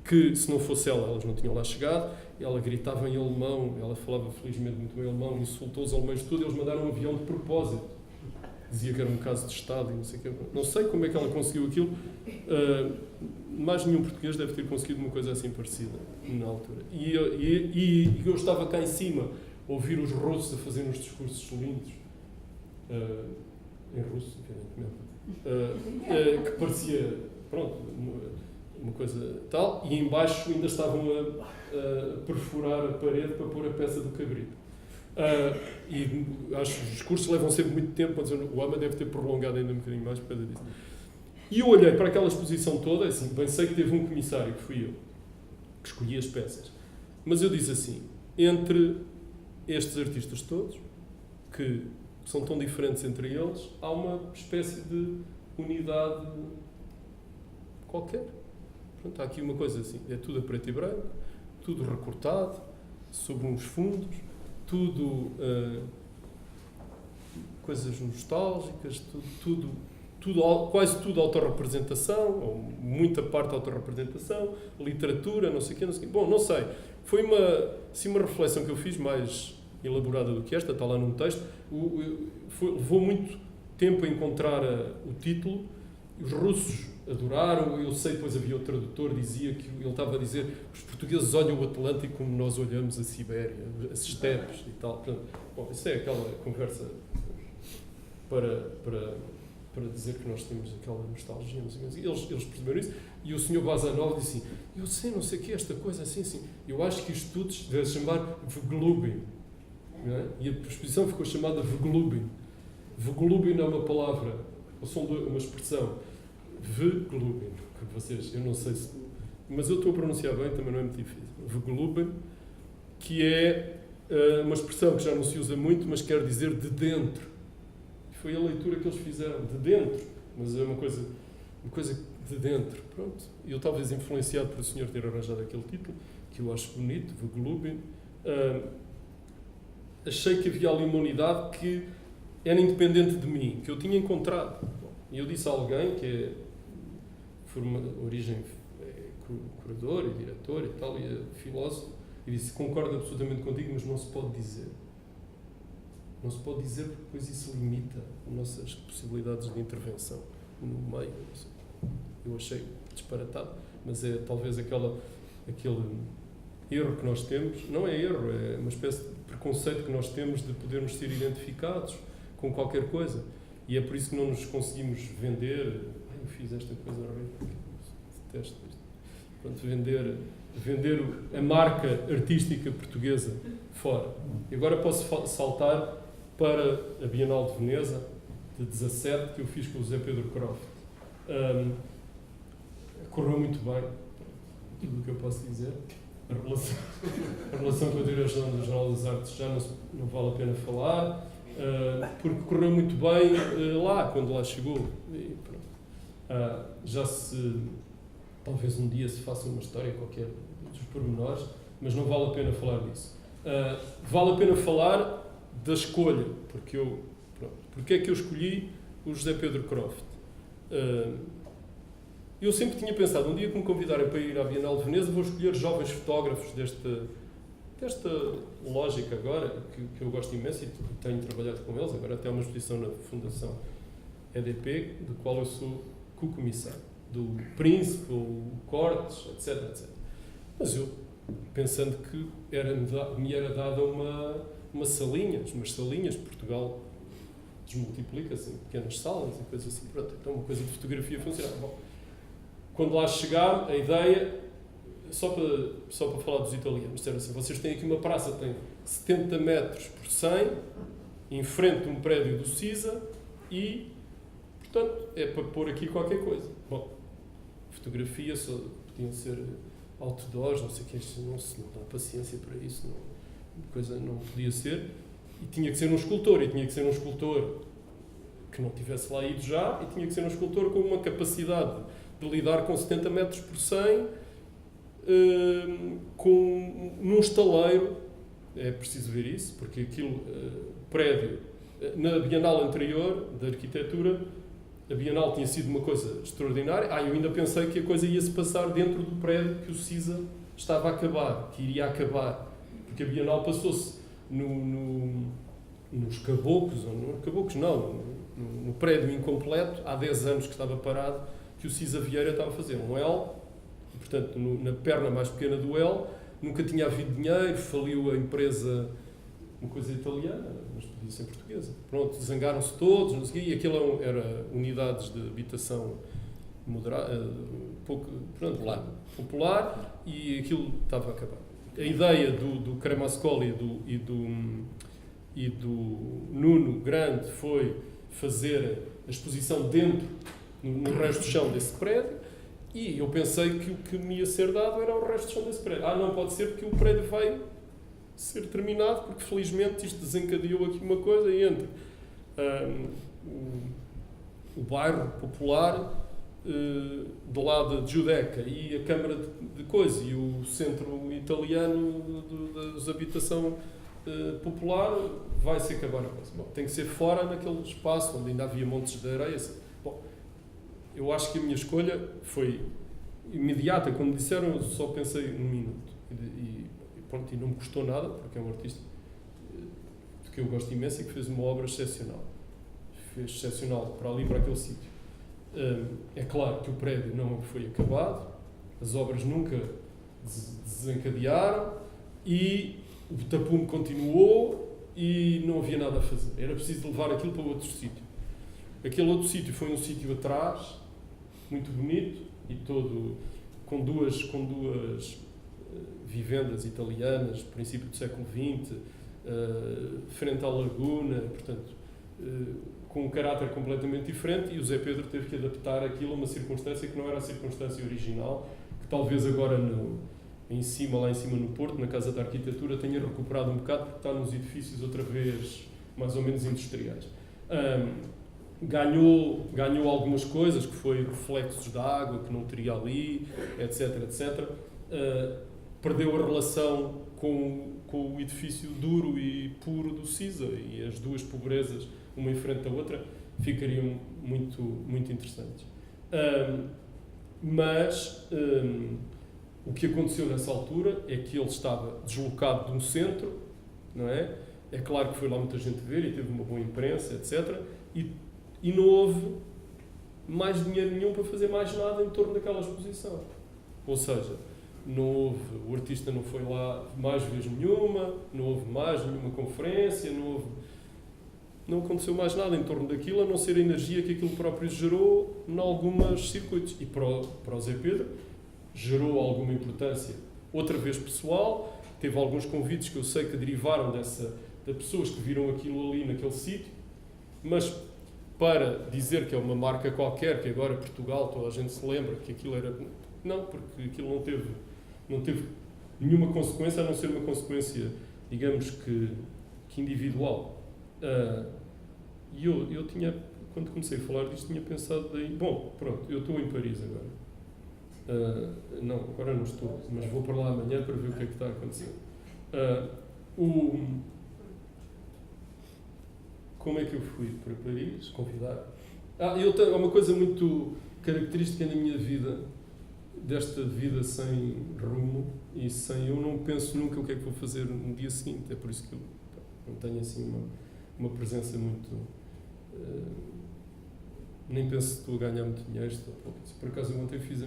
que se não fosse ela, elas não tinham lá chegado. Ela gritava em alemão, ela falava felizmente muito bem alemão, insultou os alemães tudo, eles mandaram um avião de propósito. Dizia que era um caso de Estado e não sei o quê. Não sei como é que ela conseguiu aquilo. Mais nenhum português deve ter conseguido uma coisa assim parecida na altura. E eu estava cá em cima a ouvir os russos a fazer uns discursos lindos, em russo, evidentemente, que parecia, pronto, uma coisa tal, e embaixo ainda estavam a perfurar a parede para pôr a peça do Cabrito. E acho que os discursos levam sempre muito tempo, mas o AMA deve ter prolongado ainda um bocadinho mais por causa disso. E eu olhei para aquela exposição toda, assim, bem sei que teve um comissário, que fui eu, que escolhi as peças. Mas eu disse assim, entre estes artistas todos, que são tão diferentes entre eles, há uma espécie de unidade qualquer. Pronto, há aqui uma coisa assim, é tudo a preto e branco, tudo recortado, sobre uns fundos, tudo coisas nostálgicas, quase tudo autorrepresentação, ou muita parte autorrepresentação, literatura, não sei o quê, não sei o quê. Bom, não sei. Foi uma reflexão que eu fiz mais elaborada do que esta, está lá num texto. Levou muito tempo a encontrar o título. Os russos adoraram, eu sei, depois havia o tradutor, dizia que ele estava a dizer que os portugueses olham o Atlântico como nós olhamos a Sibéria, as estepes e tal. Portanto, bom, isso é aquela conversa para dizer que nós temos aquela nostalgia, não sei o que. Eles perceberam isso, e o Sr. Bazanov disse assim, eu sei, não sei o que, esta coisa assim, assim, eu acho que isto tudo deve se chamar Vglubin, não é? E a exposição ficou chamada Vglubin. Vglubin é uma palavra, ou são uma expressão, Vglubin, que vocês, eu não sei se, mas eu estou a pronunciar bem, também não é muito difícil, Vglubin, que é uma expressão que já não se usa muito, mas quer dizer de dentro. Foi a leitura que eles fizeram, de dentro, mas é uma coisa de dentro, pronto. Eu talvez influenciado por o senhor ter arranjado aquele título, que eu acho bonito, Vglubin, achei que havia ali uma unidade que era independente de mim, que eu tinha encontrado. E eu disse a alguém que é origem curador e diretor e tal, e é filósofo, e disse, concordo absolutamente contigo, mas não se pode dizer. Não se pode dizer porque depois isso limita as nossas possibilidades de intervenção no meio. Não sei. Eu achei disparatado, mas é talvez aquele erro que nós temos, não é erro, é uma espécie de preconceito que nós temos de podermos ser identificados com qualquer coisa. E é por isso que não nos conseguimos vender. Eu fiz esta coisa horrível, detesto isto. Portanto, vender a marca artística portuguesa fora. E agora posso saltar para a Bienal de Veneza, de 17, que eu fiz com o José Pedro Croft. Correu muito bem, tudo o que eu posso dizer. A relação com a direção do Jornal das Artes já não vale a pena falar, porque correu muito bem lá, quando lá chegou. E pronto. Talvez um dia se faça uma história qualquer dos pormenores, mas não vale a pena falar disso. Vale a pena falar da escolha, porque é que eu escolhi o José Pedro Croft. Eu sempre tinha pensado, um dia que me convidarem para ir à Bienal de Veneza, vou escolher jovens fotógrafos desta lógica agora, que eu gosto imenso e tenho trabalhado com eles. Agora até há uma exposição na Fundação EDP, do qual eu sou co-comissário, do Príncipe, o Cortes, etc, etc. Mas eu, pensando que me era dada umas salinhas de Portugal, desmultiplica-se em pequenas salas e coisas assim. Pronto, então uma coisa de fotografia funciona. Bom, quando lá chegar, a ideia, só para falar dos italianos, disseram assim, vocês têm aqui uma praça, tem 70 metros por 100, em frente de um prédio do CISA e, portanto, é para pôr aqui qualquer coisa. Bom, fotografia só podiam ser outdoors, não sei o que, não dá paciência para isso, coisa não podia ser. E tinha que ser um escultor, que não tivesse lá ido já, e tinha que ser um escultor com uma capacidade de lidar com 70 metros por 100, num estaleiro. É preciso ver isso, porque aquilo, prédio, na Bienal anterior, da arquitetura, a Bienal tinha sido uma coisa extraordinária. Eu ainda pensei que a coisa ia se passar dentro do prédio que o CISA estava a acabar, que iria acabar, porque a Bienal passou-se nos caboclos, no prédio incompleto, há 10 anos que estava parado, que o CISA Vieira estava a fazer um L, e, portanto, na perna mais pequena do L, nunca tinha havido dinheiro, faliu a empresa, uma coisa italiana, mas podia ser portuguesa. Pronto, zangaram-se todos, não sei o quê, e aquilo era unidades de habitação popular, e aquilo estava a acabar. A ideia do Cremascoli e do Nuno Grande foi fazer a exposição dentro, no resto do chão desse prédio, e eu pensei que o que me ia ser dado era o resto do chão desse prédio. Não pode ser, porque o prédio vai ser terminado, porque felizmente isto desencadeou aqui uma coisa, e entre o bairro popular do lado de Giudecca e a Câmara de Coisa e o centro italiano da habitação popular, vai-se acabar a coisa. Bom, tem que ser fora naquele espaço onde ainda havia montes de areia. Bom, eu acho que a minha escolha foi imediata. Quando me disseram, eu só pensei num minuto. E não me custou nada, porque é um artista que eu gosto imenso e que fez uma obra excepcional. Fez excepcional para ali, para aquele sítio. É claro que o prédio não foi acabado, as obras nunca desencadearam e o tapume continuou e não havia nada a fazer. Era preciso levar aquilo para outro sítio. Aquele outro sítio foi um sítio atrás, muito bonito, e todo com duas vivendas italianas, princípio do século XX, frente à laguna, portanto, com um caráter completamente diferente, e o Zé Pedro teve que adaptar aquilo a uma circunstância que não era a circunstância original, que talvez agora lá em cima no Porto, na Casa da Arquitetura, tenha recuperado um bocado, porque está nos edifícios outra vez mais ou menos industriais. Ganhou algumas coisas, que foi reflexos da água, que não teria ali, etc, etc. Perdeu a relação com o edifício duro e puro do CISA, e as duas pobrezas, uma em frente à outra, ficariam muito, muito interessantes. Mas o que aconteceu nessa altura é que ele estava deslocado de um centro, não é? É claro que foi lá muita gente ver e teve uma boa imprensa, etc. E não houve mais dinheiro nenhum para fazer mais nada em torno daquela exposição. Ou seja, o artista não foi lá mais vez nenhuma, não houve mais nenhuma conferência, não aconteceu mais nada em torno daquilo, a não ser a energia que aquilo próprio gerou em alguns circuitos. E para o Zé Pedro gerou alguma importância, outra vez pessoal, teve alguns convites que eu sei que derivaram de pessoas que viram aquilo ali naquele sítio, mas para dizer que é uma marca qualquer, que agora Portugal, toda a gente se lembra que aquilo era... Não, porque aquilo não teve nenhuma consequência, a não ser uma consequência, digamos que individual. E eu tinha, quando comecei a falar disto, tinha pensado daí, bom, pronto, eu estou em Paris agora. Não, agora não estou, mas vou para lá amanhã para ver o que é que está a acontecer. Como é que eu fui para Paris? Convidar. Eu tenho uma coisa muito característica na minha vida, desta vida sem rumo e eu não penso nunca o que é que vou fazer no dia seguinte. É por isso que eu não tenho assim uma presença muito... nem penso se estou a ganhar muito dinheiro. Por acaso, ontem fiz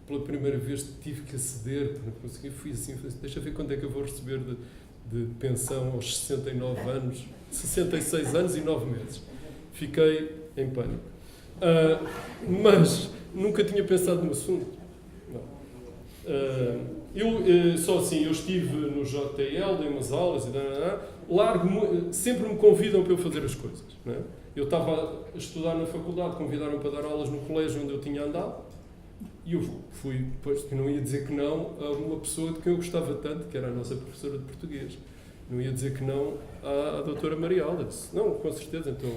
pela primeira vez tive que aceder para conseguir. Fui assim, deixa ver quanto é que eu vou receber de pensão aos 69 anos, 66 anos e 9 meses. fiquei em pânico. Mas nunca tinha pensado no assunto. Não. Eu estive no JTL, dei umas aulas e sempre me convidam para eu fazer as coisas. Não é? Eu estava a estudar na faculdade, convidaram-me para dar aulas no colégio onde eu tinha andado e eu fui, depois que não ia dizer que não a uma pessoa de quem eu gostava tanto, que era a nossa professora de português. Não ia dizer que não à doutora Maria Alves. Não, com certeza, então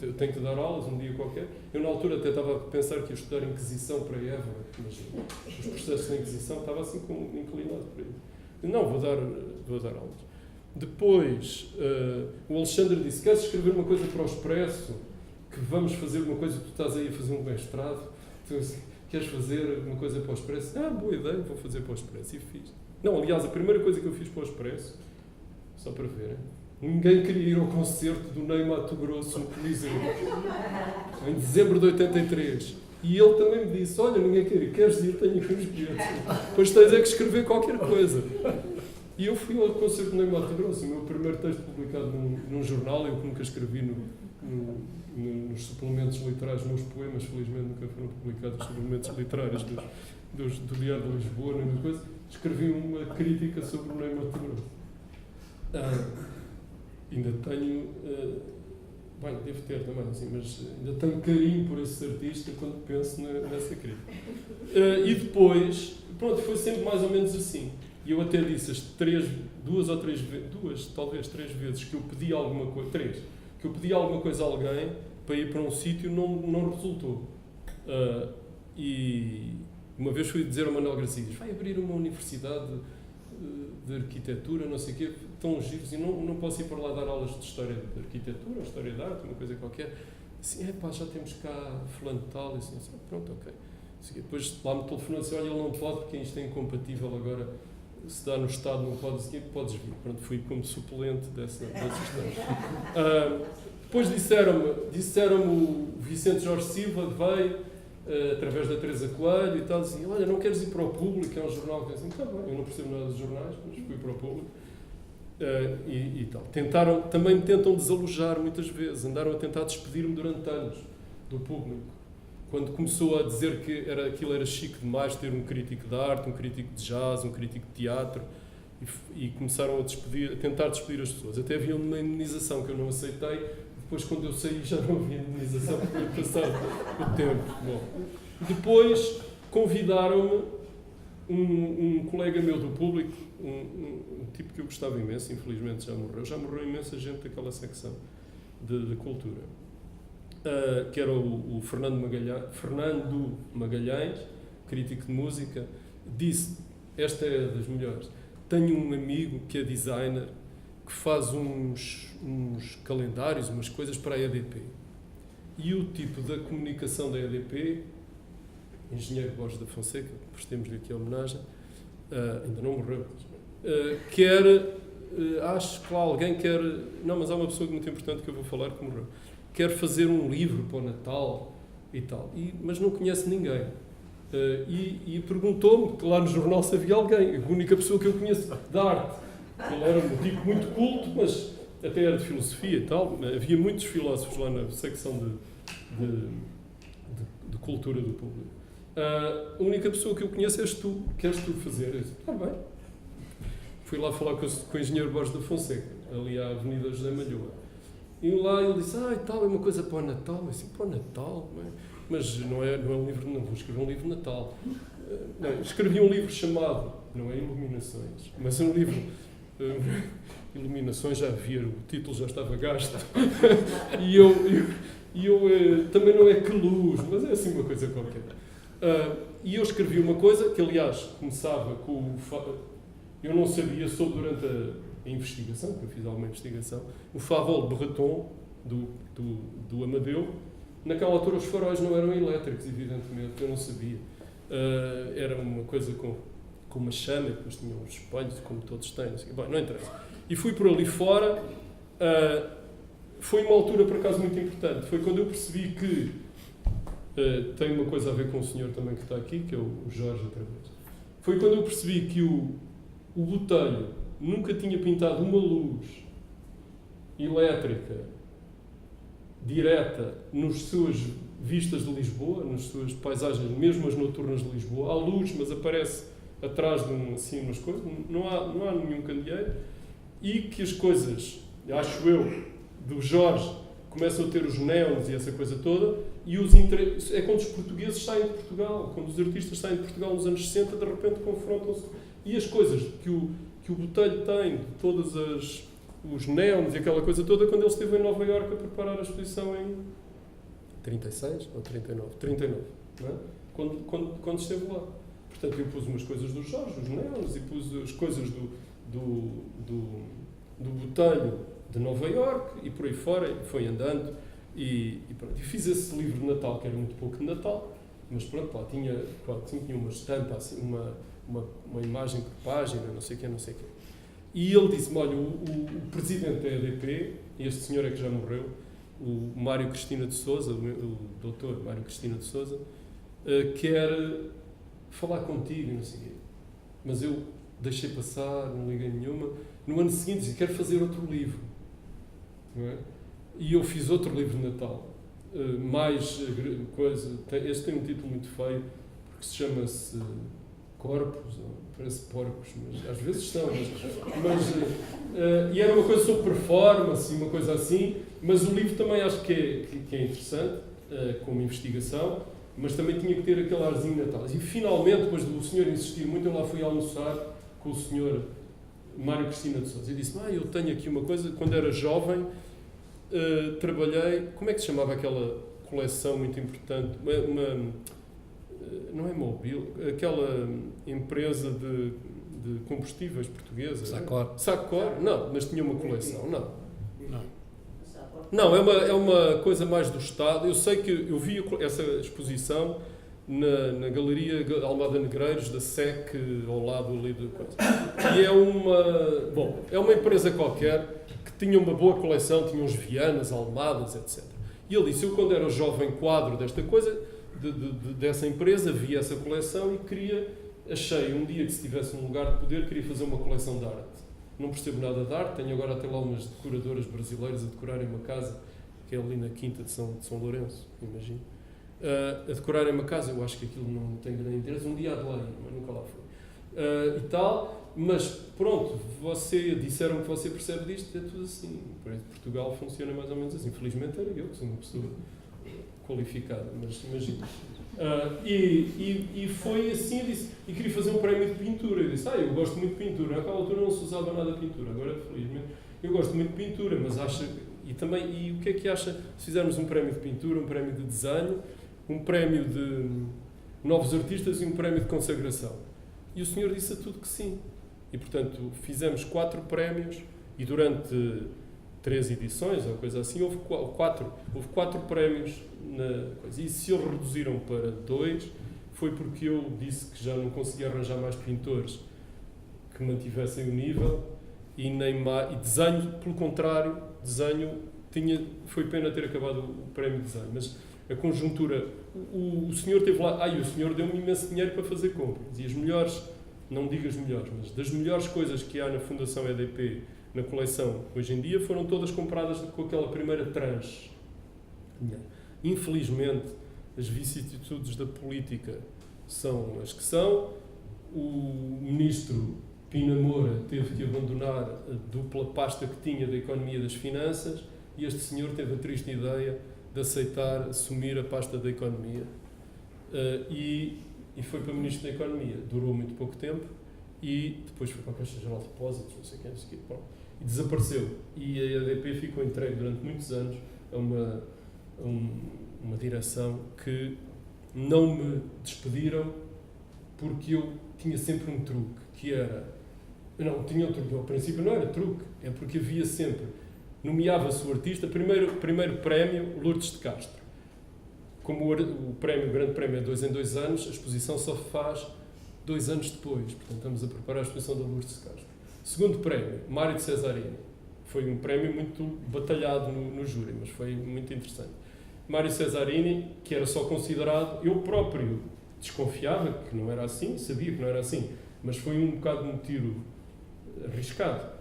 eu tenho que dar aulas um dia qualquer. Eu na altura até estava a pensar que ia estudar Inquisição para Évora, mas os processos da Inquisição estava assim como inclinado para isso. Não, vou dar aulas. Depois, o Alexandre disse, queres escrever uma coisa para o Expresso? Que vamos fazer uma coisa, tu estás aí a fazer um mestrado, queres fazer uma coisa para o Expresso? Boa ideia, vou fazer para o Expresso. E fiz. Não, aliás, a primeira coisa que eu fiz para o Expresso, só para ver, ninguém queria ir ao concerto do Ney Matogrosso no Coliseu, em dezembro de 83. E ele também me disse, olha, ninguém quer ir, queres ir? Tenho aqui uns bilhetes. Depois tens que escrever qualquer coisa. E eu fui ao concerto do Ney Matogrosso, o meu primeiro texto publicado num jornal, eu que nunca escrevi nos suplementos literários, meus poemas, felizmente, nunca foram publicados nos suplementos literários do Diário de Lisboa, nem coisa, escrevi uma crítica sobre o Ney Matogrosso. Ainda tenho, bem, devo ter também, assim, mas ainda tenho carinho por esse artista quando penso nessa crítica. E depois, pronto, foi sempre mais ou menos assim. E eu até disse talvez três vezes que eu pedi alguma coisa, que eu pedi alguma coisa a alguém para ir para um sítio, não resultou. E uma vez fui dizer ao Manuel Garcia, vai abrir uma universidade de arquitetura, não sei o quê, tão giros, e não posso ir para lá dar aulas de história de arquitetura, história de arte, uma coisa qualquer. Assim, já temos cá fulano de tal, e assim, pronto, ok. Assim, depois lá me telefonou e disse, olha, ele não pode, porque isto é incompatível agora, se dá no Estado não podes vir, podes vir. Pronto, fui como suplente dessa história. Depois disseram-me o Vicente Jorge Silva veio, através da Teresa Coelho e tal, dizia, olha, não queres ir para o Público, é um jornal que assim, tá bem, eu não percebo nada dos jornais, mas fui para o Público. E tal. Também me tentam desalojar muitas vezes, andaram a tentar despedir-me durante anos do Público. Quando começou a dizer que aquilo era chique demais ter um crítico de arte, um crítico de jazz, um crítico de teatro, e começaram a tentar despedir as pessoas. Até havia uma indemnização que eu não aceitei, depois quando eu saí já não havia indemnização, porque tinha passado o tempo. Bom, depois convidaram-me um colega meu do Público, um tipo que eu gostava imenso, infelizmente já morreu imensa gente daquela secção de cultura. Que era o Fernando Magalhães, crítico de música, disse, esta é das melhores, tenho um amigo que é designer, que faz uns calendários, umas coisas para a EDP. E o tipo da comunicação da EDP, engenheiro Borges da Fonseca, prestemos-lhe aqui a homenagem, ainda não morreu, acho que lá alguém quer, não, mas há uma pessoa muito importante que eu vou falar que morreu, quer fazer um livro para o Natal e tal, mas não conhece ninguém. E perguntou-me lá no jornal se havia alguém, a única pessoa que eu conheço da arte. Ele era um tipo muito culto, mas até era de filosofia e tal. Havia muitos filósofos lá na secção de cultura do Público. A única pessoa que eu conheço és tu, queres tu fazer? Eu disse, está bem. Fui lá falar com o engenheiro Borges da Fonseca, ali à Avenida José Malhoa. E lá ele disse, e tal, é uma coisa para o Natal. Eu disse, para o Natal? Mas não é um livro, não vou escrever um livro de Natal. Não, escrevi um livro chamado, não é Iluminações, mas um livro, Iluminações já havia, o título já estava gasto. E eu também não é Que Luz, mas é assim uma coisa qualquer. E eu escrevi uma coisa que, aliás, começava com eu não sabia, soube durante a investigação, porque eu fiz alguma investigação, o farol Breton, do Amadeu. Naquela altura os faróis não eram elétricos, evidentemente, eu não sabia. Era uma coisa com uma chama, e depois tinha uns espelhos, como todos têm. Bom, não interessa. E fui por ali fora. Foi uma altura, por acaso, muito importante. Foi quando eu percebi que tem uma coisa a ver com o senhor também que está aqui, que é o Jorge, outra vez. Foi quando eu percebi que o Botelho nunca tinha pintado uma luz elétrica direta nas suas vistas de Lisboa, nas suas paisagens, mesmo as noturnas de Lisboa. Há luz, mas aparece atrás de assim, umas coisas. Não há nenhum candeeiro. E que as coisas, acho eu, do Jorge, começam a ter os neons e essa coisa toda, e é quando os portugueses saem de Portugal, quando os artistas saem de Portugal nos anos 60, de repente confrontam-se. E as coisas que o Botelho tem, de todos os neons e aquela coisa toda, quando ele esteve em Nova Iorque a preparar a exposição em 36 ou 39? 39, não é? Quando esteve lá. Portanto, eu pus umas coisas do Jorge, os neons, e pus as coisas do Botelho de Nova Iorque, e por aí fora, e foi andando, e pronto. E fiz esse livro de Natal, que era muito pouco de Natal, mas pronto, lá tinha uma estampa, assim, uma imagem por página, não sei o quê. E ele disse-me, olha, o presidente da EDP, este senhor é que já morreu, o Mário Cristina de Sousa, o doutor Mário Cristina de Sousa, quer falar contigo, e não sei o quê. Mas eu deixei passar, não liguei nenhuma. No ano seguinte disse, quero fazer outro livro. Não é? E eu fiz outro livro de Natal. Mais coisa. Este tem um título muito feio, porque se chama-se Corpos, parece porcos, mas às vezes são. E era uma coisa sobre performance, uma coisa assim, mas o livro também acho que é interessante, como investigação, mas também tinha que ter aquele arzinho de Natal. E finalmente, depois do senhor insistir muito, eu lá fui almoçar com o senhor Mário Cristina de Sousa e disse, eu tenho aqui uma coisa, quando era jovem, trabalhei, como é que se chamava aquela coleção muito importante? Não é Mobil, aquela empresa de combustíveis portuguesa. Sacor? Não, mas tinha uma coleção, Não, é uma coisa mais do Estado. Eu sei que eu vi essa exposição na Galeria Almada Negreiros, da SEC, ao lado ali da coisa. E é uma empresa qualquer que tinha uma boa coleção, tinha uns Vianas, Almadas, etc. E ele disse, eu quando era jovem quadro desta coisa, dessa empresa, vi essa coleção e achei um dia que se tivesse um lugar de poder, queria fazer uma coleção de arte. Não percebo nada de arte, tenho agora até lá umas decoradoras brasileiras a decorarem uma casa, que é ali na Quinta de São Lourenço, imagino. A decorarem uma casa, eu acho que aquilo não tem grande interesse, um dia há de lá ir, mas nunca lá fui. E tal, mas pronto, disseram que você percebe disto, é tudo assim. Portugal funciona mais ou menos assim. Felizmente era eu que sou uma pessoa qualificada, mas imagino. E foi assim, eu disse, e queria fazer um prémio de pintura. Eu disse, eu gosto muito de pintura. Naquela altura não se usava nada de pintura, agora felizmente eu gosto muito de pintura, mas acha. E o que é que acha se fizermos um prémio de pintura, um prémio de desenho, um prémio de novos artistas e um prémio de consagração? E o senhor disse a tudo que sim. E portanto fizemos 4 prémios e durante 3 edições, ou coisa assim, houve 4 prémios na coisa. E se eles reduziram para 2, foi porque eu disse que já não conseguia arranjar mais pintores que mantivessem o nível e desenho, pelo contrário, foi pena ter acabado o prémio de desenho, mas a conjuntura, o senhor teve lá, o senhor deu-me imenso dinheiro para fazer compras, e as melhores, não digo as melhores, mas das melhores coisas que há na Fundação EDP, na coleção, hoje em dia, foram todas compradas com aquela primeira tranche. Infelizmente, as vicissitudes da política são as que são. O ministro Pina Moura teve que abandonar a dupla pasta que tinha da Economia e das Finanças, e este senhor teve a triste ideia de aceitar assumir a pasta da Economia. E foi para Ministro da Economia. Durou muito pouco tempo e depois foi para a Caixa Geral de Depósitos, não sei o que, e desapareceu. E a EDP ficou entregue durante muitos anos a uma direção que não me despediram porque eu tinha sempre um truque, que era... Não, tinha um truque. Ao princípio não era truque, é porque havia sempre... Nomeava-se o artista, primeiro prémio, Lourdes de Castro. Como o grande prémio é 2 em 2 anos, a exposição só faz 2 anos depois. Portanto, estamos a preparar a exposição da Lourdes de Castro. Segundo prémio, Mário de Cesarini. Foi um prémio muito batalhado no júri, mas foi muito interessante. Mário Cesarini, que era só considerado... Eu próprio desconfiava que não era assim, sabia que não era assim, mas foi um bocado um tiro arriscado.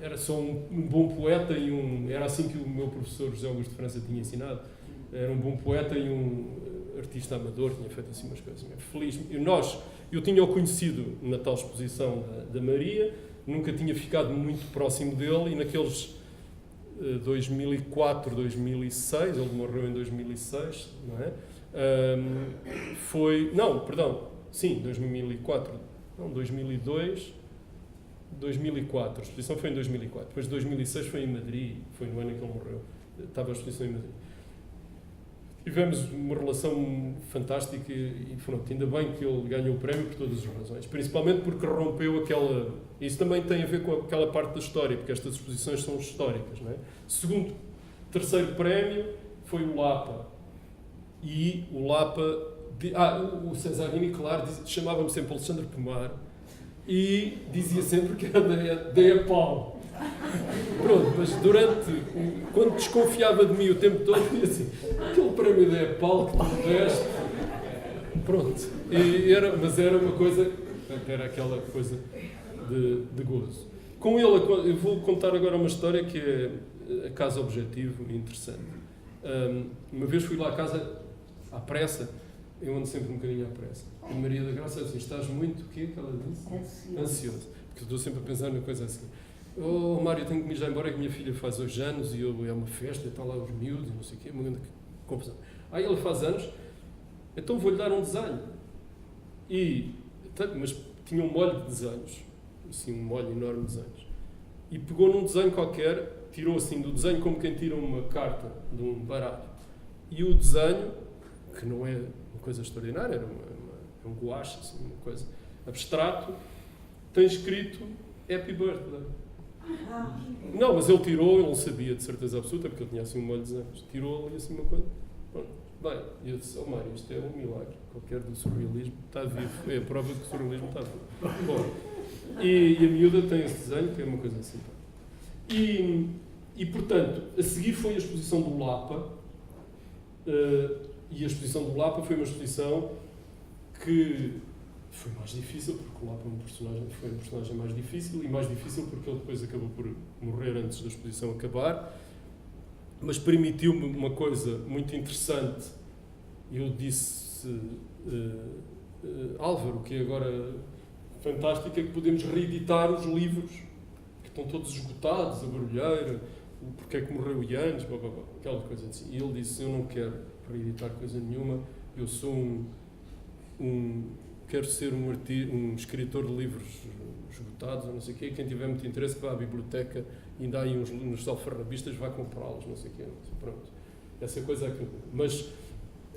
era só um bom poeta e era assim que o meu professor José Augusto de França tinha ensinado. Era um bom poeta e um artista amador, tinha feito assim umas coisas. Feliz. Eu tinha-o conhecido na tal exposição da Maria, nunca tinha ficado muito próximo dele, e naqueles 2004, 2006, ele morreu em 2006, não é? 2002, 2004, a exposição foi em 2004, depois de 2006 foi em Madrid, foi no ano em que ele morreu, estava a exposição em Madrid. Tivemos uma relação fantástica e pronto, ainda bem que ele ganhou o prémio por todas as razões, principalmente porque rompeu aquela... Isso também tem a ver com aquela parte da história, porque estas exposições são históricas, não é? Terceiro prémio foi o Lapa. E o Lapa... o Cesarini, claro, chamava-me sempre Alexandre Pomar e dizia sempre que era da EPAL. Pronto, mas quando desconfiava de mim o tempo todo, dizia assim, aquele prémio da EPAL que tu deste, pronto. Mas era uma coisa, era aquela coisa de gozo. Com ele, eu vou contar agora uma história que é a casa objetivo interessante. Uma vez fui lá à casa à pressa, eu ando sempre um bocadinho à pressa. A Maria da Graça disse assim, estás muito, o quê que ela disse? Ansioso. Porque eu estou sempre a pensar na coisa assim. Oh, Mário, tenho que me ir já embora, que a minha filha faz 8 anos e é uma festa, e está lá os miúdos e não sei o quê, uma grande confusão. Aí ela faz anos, então vou-lhe dar um desenho. Mas tinha um molho de desenhos, assim, um molho enorme de desenhos. E pegou num desenho qualquer, tirou assim do desenho como quem tira uma carta de um baralho. E o desenho, que não é uma coisa extraordinária, era um guache, assim, uma coisa abstrato, tem escrito Happy Birthday. Não, mas ele tirou, ele não sabia de certeza absoluta, porque ele tinha assim um molho de desenhos. Tirou ali assim uma coisa. Pronto. Bem, eu disse, Mário, isto é um milagre. Qualquer do surrealismo está vivo. É a prova de que o surrealismo está vivo. Bom, e a miúda tem esse desenho, que é uma coisa assim. E portanto, a seguir foi a exposição do Lapa. E a exposição do Lapa foi uma exposição que foi mais difícil, porque o Lapa foi um personagem mais difícil, e mais difícil porque ele depois acabou por morrer antes da exposição acabar, mas permitiu-me uma coisa muito interessante. Eu disse, Álvaro, que é agora fantástico, é que podemos reeditar os livros, que estão todos esgotados, a barulheira, porque é que morreu Ianes, blá, blá, blá, aquela coisa assim. E ele disse, eu não quero reeditar coisa nenhuma, eu sou quero ser um escritor de livros esgotados, ou não sei o quê, quem tiver muito interesse vá à biblioteca, ainda há aí uns alfarrabistas, vai comprá-los, não sei o quê, pronto. Essa coisa aqui. Mas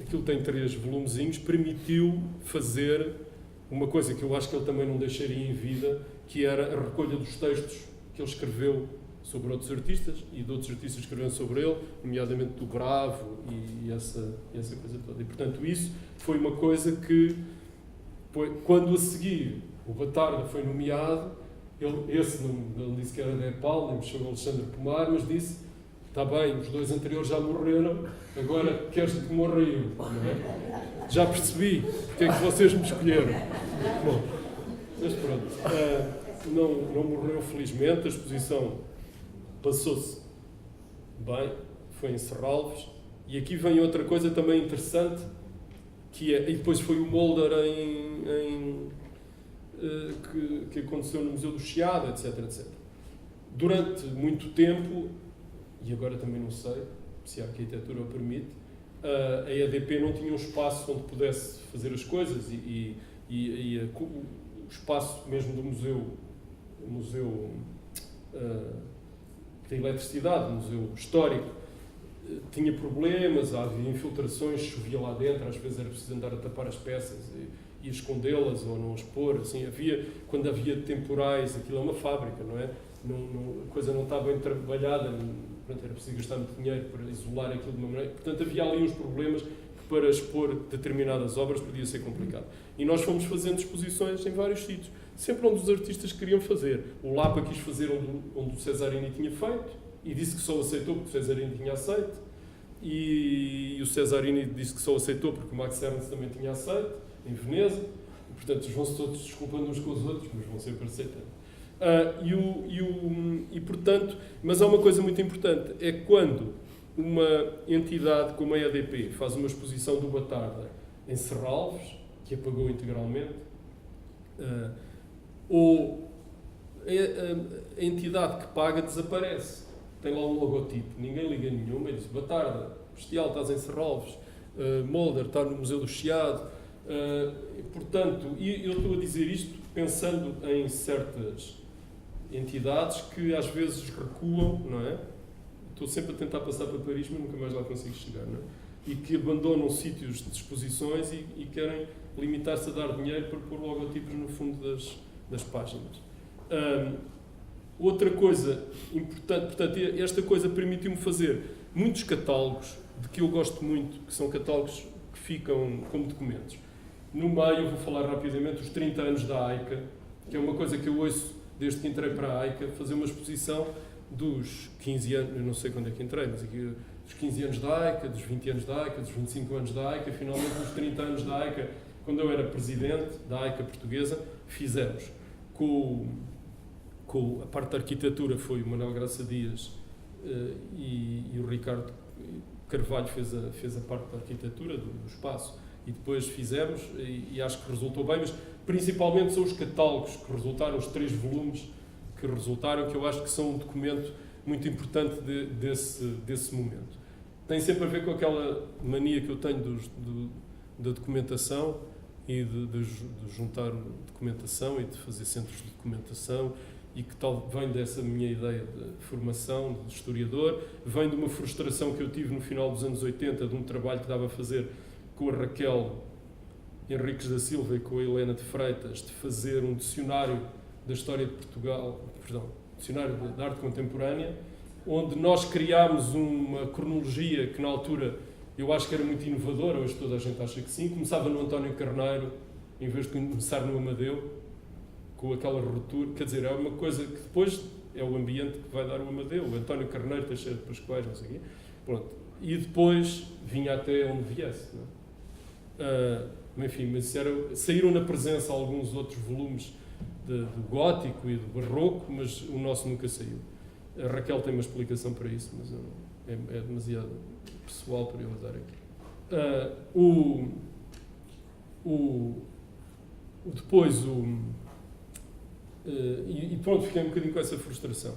aquilo tem 3 volumezinhos, permitiu fazer uma coisa que eu acho que ele também não deixaria em vida, que era a recolha dos textos que ele escreveu sobre outros artistas, e de outros artistas que escreveram sobre ele, nomeadamente do Bravo e essa coisa toda. E, portanto, isso foi uma coisa que, quando a seguir o Batarda foi nomeado, ele disse que era da EPAL, nem mexeu o Alexandre Pomar, mas disse, está bem, os 2 anteriores já morreram, agora queres que morra eu, não é? Já percebi porque é que vocês me escolheram. Bom, mas pronto, não morreu felizmente, a exposição passou-se bem, foi em Serralves, e aqui vem outra coisa também interessante, que é, e depois foi o Molder que aconteceu no Museu do Chiado, etc, etc. Durante muito tempo, e agora também não sei se a arquitetura o permite, a EDP não tinha um espaço onde pudesse fazer as coisas, o espaço mesmo do museu da eletricidade, o museu histórico, tinha problemas, havia infiltrações, chovia lá dentro, às vezes era preciso andar a tapar as peças e escondê-las ou não expor, assim, quando havia temporais, aquilo é uma fábrica, não é? A coisa não está bem trabalhada, portanto, era preciso gastar muito dinheiro para isolar aquilo de uma maneira, portanto havia ali uns problemas que para expor determinadas obras podia ser complicado. E nós fomos fazendo exposições em vários sítios, sempre onde os artistas queriam fazer. O Lapa quis fazer onde o Cesarini tinha feito, e disse que só aceitou porque o Cesarini tinha aceito, e o Cesarini disse que só aceitou porque o Max Ernst também tinha aceito, em Veneza, e, portanto, vão-se todos desculpando uns com os outros, mas vão sempre aceitando. Portanto, mas há uma coisa muito importante, é quando uma entidade como a EDP faz uma exposição do Batarda em Serralves, que apagou integralmente, ou a entidade que paga desaparece. Tem lá um logotipo, ninguém liga nenhuma e diz: Batarda, Bestial, estás em Serralves, Molder está no Museu do Chiado. Portanto, eu estou a dizer isto pensando em certas entidades que às vezes recuam, não é? Estou sempre a tentar passar para Paris, mas nunca mais lá consigo chegar, não é? E que abandonam sítios de exposições e querem limitar-se a dar dinheiro para pôr logotipos no fundo das páginas. Outra coisa importante, portanto, esta coisa permitiu-me fazer muitos catálogos, de que eu gosto muito, que são catálogos que ficam como documentos. No meio, eu vou falar rapidamente, os 30 anos da AICA, que é uma coisa que eu ouço desde que entrei para a AICA, fazer uma exposição dos 15 anos, eu não sei quando é que entrei, mas aqui, dos 15 anos da AICA, dos 20 anos da AICA, dos 25 anos da AICA, finalmente dos 30 anos da AICA, quando eu era presidente da AICA portuguesa, fizemos com a parte da arquitetura foi o Manuel Graça Dias e o Ricardo Carvalho fez a parte da arquitetura do espaço, e depois fizemos, e acho que resultou bem, mas principalmente são os catálogos que resultaram, os 3 volumes que resultaram, que eu acho que são um documento muito importante desse momento. Tem sempre a ver com aquela mania que eu tenho da documentação e de juntar documentação e de fazer centros de documentação, e que tal vem dessa minha ideia de formação de historiador, vem de uma frustração que eu tive no final dos anos 80, de um trabalho que estava a fazer com a Raquel Henriques da Silva e com a Helena de Freitas, de fazer um dicionário da história de Portugal, dicionário da arte contemporânea, onde nós criámos uma cronologia que na altura eu acho que era muito inovadora, hoje toda a gente acha que sim, começava no António Carneiro, em vez de começar no Amadeu, com aquela ruptura, quer dizer, é uma coisa que depois é o ambiente que vai dar o Amadeu, o António Carneiro, Teixeira de Pascoais, não sei o quê, pronto, e depois vinha até onde viesse, não é? Enfim, mas saíram na presença alguns outros volumes do gótico e do barroco, mas o nosso nunca saiu. A Raquel tem uma explicação para isso, mas é demasiado pessoal para eu dar aqui. E pronto, fiquei um bocadinho com essa frustração.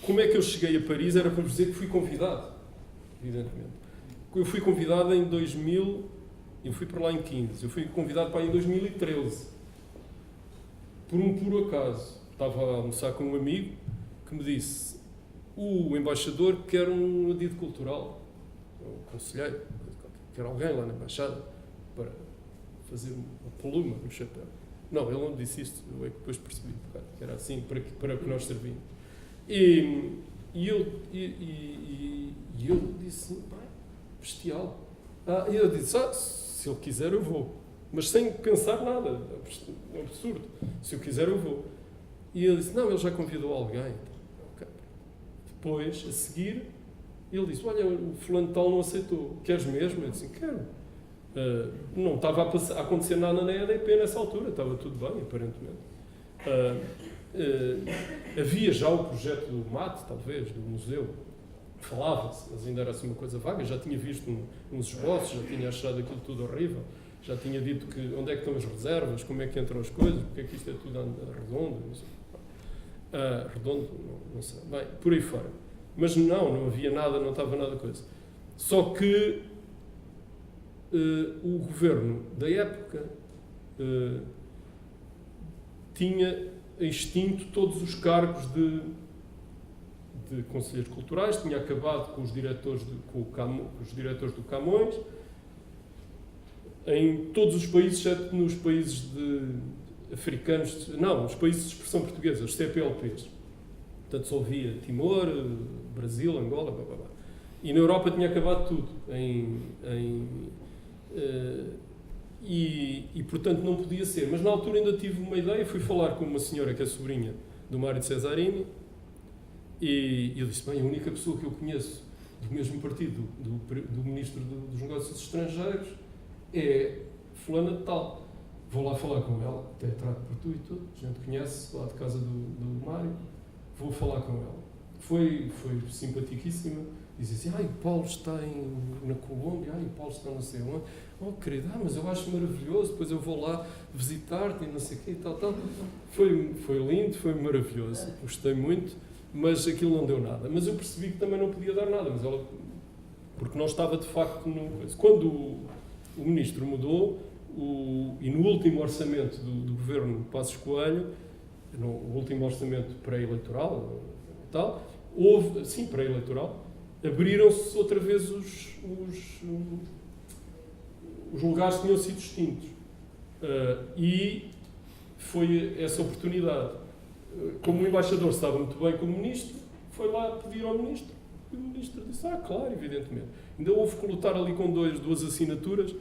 Como é que eu cheguei a Paris? Era para vos dizer que fui convidado, evidentemente. Eu fui convidado em 2000, eu fui para lá em 15, eu fui convidado para aí em 2013. Por um puro acaso. Estava a almoçar com um amigo que me disse: o embaixador quer um adido cultural, o conselheiro, quer alguém lá na embaixada para fazer uma pluma no chapéu. Não, ele não disse isto, eu depois percebi que era assim para que nós servimos. E eu disse: bestial. E eu disse: se ele quiser eu vou. Mas sem pensar nada, é um absurdo. Se eu quiser eu vou. E ele disse: não, ele já convidou alguém. Okay. Depois, a seguir, ele disse: olha, o fulano tal não aceitou. Queres mesmo? Eu disse: quero. Não estava a acontecer nada na EDP nessa altura, estava tudo bem, aparentemente. Havia já o projeto do MAT, talvez, do museu, falava-se, mas ainda era assim uma coisa vaga, já tinha visto uns esboços, já tinha achado aquilo tudo horrível, já tinha dito que onde é que estão as reservas, como é que entram as coisas, porque é que isto é tudo redondo, não sei. Redondo, não sei, bem, por aí fora. Mas não havia nada, não estava nada coisa. Só que o governo da época tinha extinto todos os cargos de conselheiros culturais, tinha acabado com os diretores do Camões, em todos os países, exceto nos países africanos, não, os países de expressão portuguesa, os CPLPs. Portanto, só havia Timor, Brasil, Angola, blá, blá, blá. E na Europa tinha acabado tudo. E, portanto, não podia ser. Mas, na altura, ainda tive uma ideia. Fui falar com uma senhora que é sobrinha do Mário de Cesarini e eu disse: bem, a única pessoa que eu conheço do mesmo partido do Ministro dos Negócios Estrangeiros é fulana de tal. vou lá falar com ela, até trato por tu e tudo, a gente conhece lá de casa do Mário, vou falar com ela. Foi simpaticíssima, dizia assim, o Paulo está na Colômbia, o Paulo está não sei onde. Oh, querida, mas eu acho maravilhoso, depois eu vou lá visitar-te e não sei o quê e tal. Foi lindo, foi maravilhoso, gostei muito, mas aquilo não deu nada. Mas eu percebi que também não podia dar nada, mas ela, porque não estava de facto no... Quando o ministro mudou, e no último orçamento do governo Passos Coelho, no último orçamento pré-eleitoral e tal, pré-eleitoral, abriram-se outra vez os lugares que tinham sido extintos. E foi essa oportunidade. Como o embaixador estava muito bem com o ministro, foi lá pedir ao ministro. E o ministro disse, claro, evidentemente. Ainda houve que lutar ali com duas assinaturas,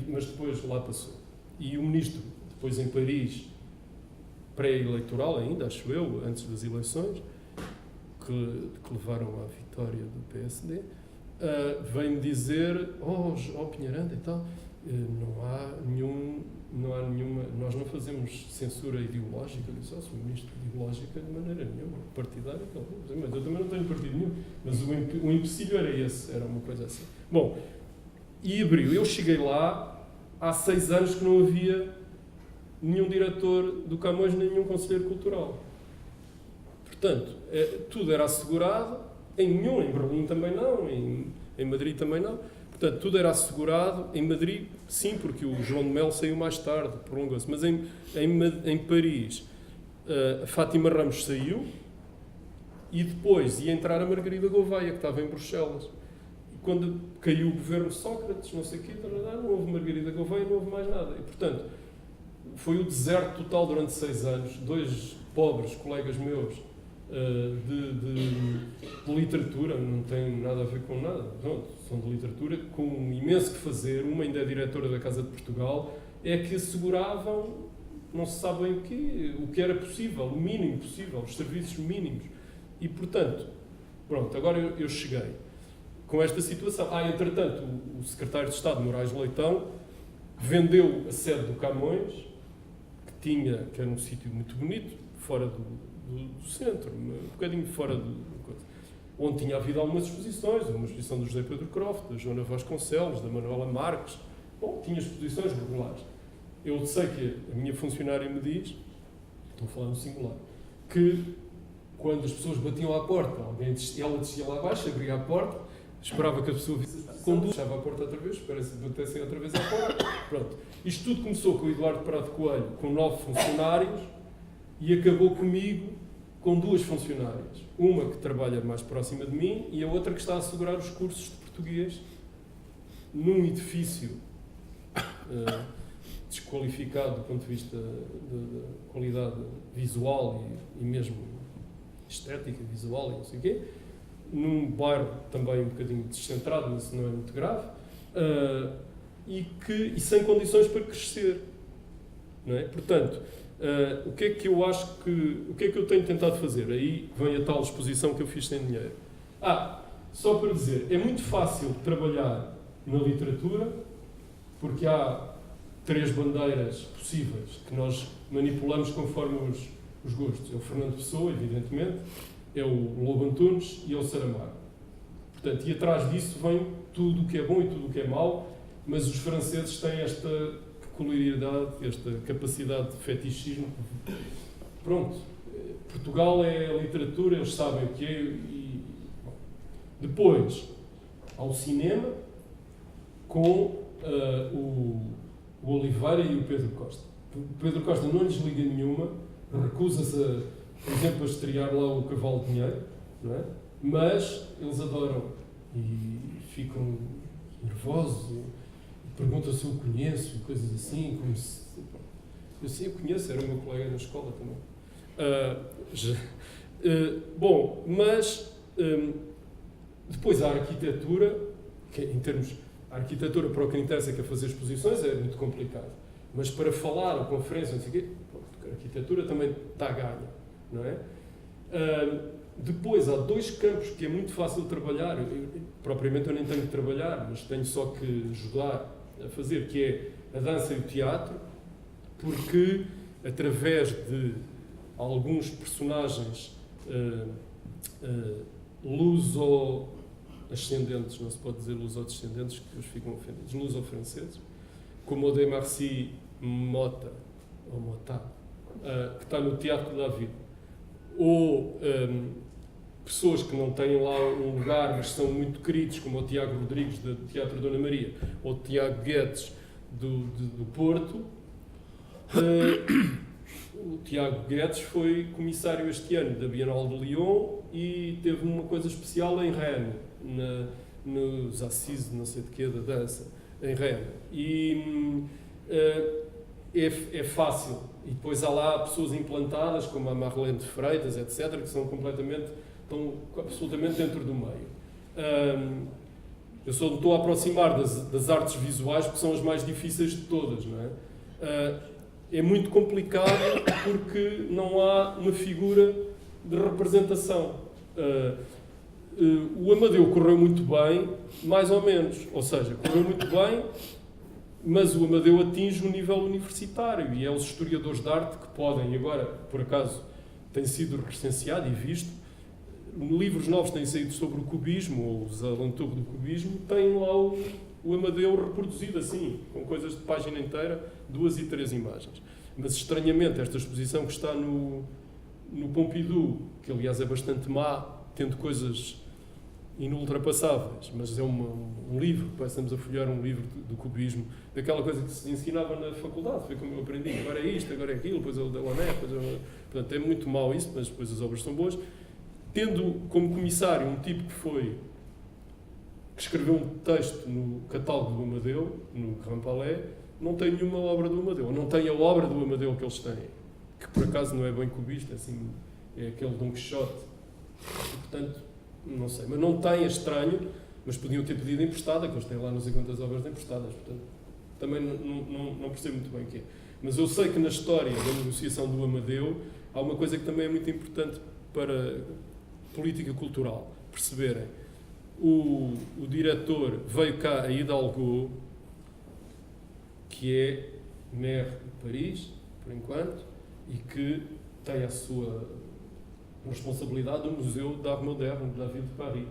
mas depois lá passou. E o ministro, depois em Paris, pré-eleitoral ainda, acho eu, antes das eleições, que levaram à vitória do PSD, veio-me dizer, Pinheiranda e tal, não há nenhuma, nós não fazemos censura ideológica. Eu disse, sou ministro ideológica de maneira nenhuma, partidária, mas eu também não tenho partido nenhum, mas o empecilho era esse, era uma coisa assim. Bom, e abriu, eu cheguei lá, há 6 anos que não havia nenhum diretor do Camões, nem nenhum conselheiro cultural. Portanto, tudo era assegurado, em Berlim também não, em Madrid também não. Portanto, tudo era assegurado. Em Madrid, sim, porque o João de Mel saiu mais tarde, prolongou-se. Mas em Paris, a Fátima Ramos saiu e depois ia entrar a Margarida Gouveia, que estava em Bruxelas. E quando caiu o governo Sócrates, não sei o quê, não houve Margarida Gouveia, não houve mais nada. E, portanto, foi o deserto total durante 6 anos. 2 pobres colegas meus de literatura, não tem nada a ver com nada, são de literatura, com imenso que fazer. Uma ainda é diretora da Casa de Portugal, é que asseguravam, não se sabe bem o que era possível, o mínimo possível, os serviços mínimos. E, portanto, pronto, agora eu cheguei com esta situação. Entretanto, o secretário de Estado, Moraes Leitão, vendeu a sede do Camões, que era um sítio muito bonito, fora do centro, um bocadinho fora do coisa, onde tinha havido algumas exposições, uma exposição do José Pedro Croft, da Joana Vasconcelos, da Manuela Marques. Bom, tinha exposições regulares. Eu sei que a minha funcionária me diz, estou a falar no singular, que quando as pessoas batiam à porta, ela descia lá abaixo, abria a porta, esperava que a pessoa fechava a porta outra vez, espera se batessem outra vez à porta. Pronto. Isto tudo começou com o Eduardo Prado Coelho, com 9 funcionários, e acabou comigo com 2 funcionárias. Uma que trabalha mais próxima de mim e a outra que está a assegurar os cursos de português num edifício desqualificado do ponto de vista de qualidade visual e mesmo estética, visual e não sei o quê, num bairro também um bocadinho descentrado, mas não é muito grave, e sem condições para crescer. Não é? Portanto, o que é que eu acho o que é que eu tenho tentado fazer? Aí vem a tal exposição que eu fiz sem dinheiro. Só para dizer, é muito fácil trabalhar na literatura, porque há 3 bandeiras possíveis que nós manipulamos conforme os gostos. É o Fernando Pessoa, evidentemente, é o Lobo Antunes e é o Saramago. Portanto, e atrás disso vem tudo o que é bom e tudo o que é mau, mas os franceses têm esta peculiaridade, esta capacidade de fetichismo. Pronto, Portugal é a literatura, eles sabem o que é. Depois, há o cinema com o Oliveira e o Pedro Costa. O Pedro Costa não lhes liga nenhuma, recusa-se, por exemplo, a estrear lá o Cavalo de Dinheiro, não é? Mas eles adoram e ficam nervosos e perguntam se eu conheço e coisas assim, como se... Eu sim, eu conheço, era o meu colega na escola também. Bom, mas depois a arquitetura, que em termos... A arquitetura, para o que interessa, que é fazer exposições, é muito complicado. Mas para falar, a conferência, não sei o quê, a arquitetura também está a ganho, não é? Depois, há 2 campos que é muito fácil de trabalhar. Propriamente eu nem tenho que trabalhar, mas tenho só que ajudar, a fazer, que é a dança e o teatro, porque através de alguns personagens luso-ascendentes, não se pode dizer luso-descendentes, que os ficam ofendidos, luso-franceses, como o de Marcy Mota, ou Mota, que está no Teatro da Vida, ou pessoas que não têm lá um lugar, mas são muito queridos, como o Tiago Rodrigues, do Teatro Dona Maria, ou o Tiago Guedes, do Porto. O Tiago Guedes foi comissário este ano da Bienal de Lyon e teve uma coisa especial em Rennes, nos Assis, não sei de quê, da dança, em Rennes. E é fácil. E depois há lá pessoas implantadas, como a Marlene de Freitas, etc., que estão absolutamente dentro do meio. Eu só me estou a aproximar das artes visuais, porque são as mais difíceis de todas, não é? É muito complicado porque não há uma figura de representação. O Amadeu correu muito bem, mais ou menos. Ou seja, correu muito bem, mas o Amadeu atinge o nível universitário e é os historiadores de arte que podem, e agora, por acaso, tem sido recenseado e visto, livros novos têm saído sobre o cubismo, ou os alantours do cubismo, tem lá o Amadeu reproduzido assim, com coisas de página inteira, 2 e 3 imagens. Mas, estranhamente, esta exposição que está no Pompidou, que aliás é bastante má, tendo coisas inultrapassáveis, mas é um livro, estamos a folhear um livro do cubismo, daquela coisa que se ensinava na faculdade, foi como eu aprendi, agora é isto, agora é aquilo, depois é o Delaunay, portanto é muito mau isso, mas depois as obras são boas. Tendo como comissário um tipo que escreveu um texto no catálogo do Amadeu, no Grand Palais, não tem nenhuma obra do Amadeu, não tem a obra do Amadeu que eles têm, que por acaso não é bem cubista, assim, é aquele Dom Quixote, e, portanto, não sei, mas não tem, é estranho, mas podiam ter pedido emprestada, que eles têm lá não sei quantas obras emprestadas, portanto, também não percebo muito bem o que é. Mas eu sei que na história da negociação do Amadeu há uma coisa que também é muito importante para política cultural, perceberem. O diretor veio cá a Hidalgo, que é maire de Paris, por enquanto, e que tem a sua responsabilidade do Museu d'Art Moderne da Ville de Paris.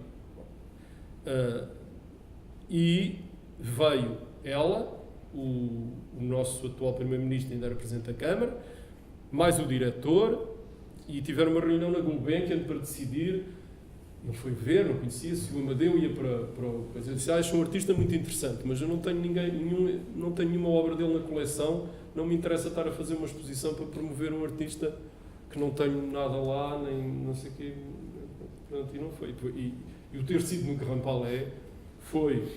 E veio ela, o nosso atual Primeiro-Ministro ainda era Presidente da Câmara, mais o diretor, e tiveram uma reunião na Gulbenkian para decidir. Ele foi ver, não conhecia, se o Amadeu ia para o... Eu disse, acho um artista muito interessante, mas eu não tenho não tenho nenhuma obra dele na coleção, não me interessa estar a fazer uma exposição para promover um artista que não tenho nada lá, nem não sei o quê. Pronto, e não foi. E o ter sido no Grand Palais foi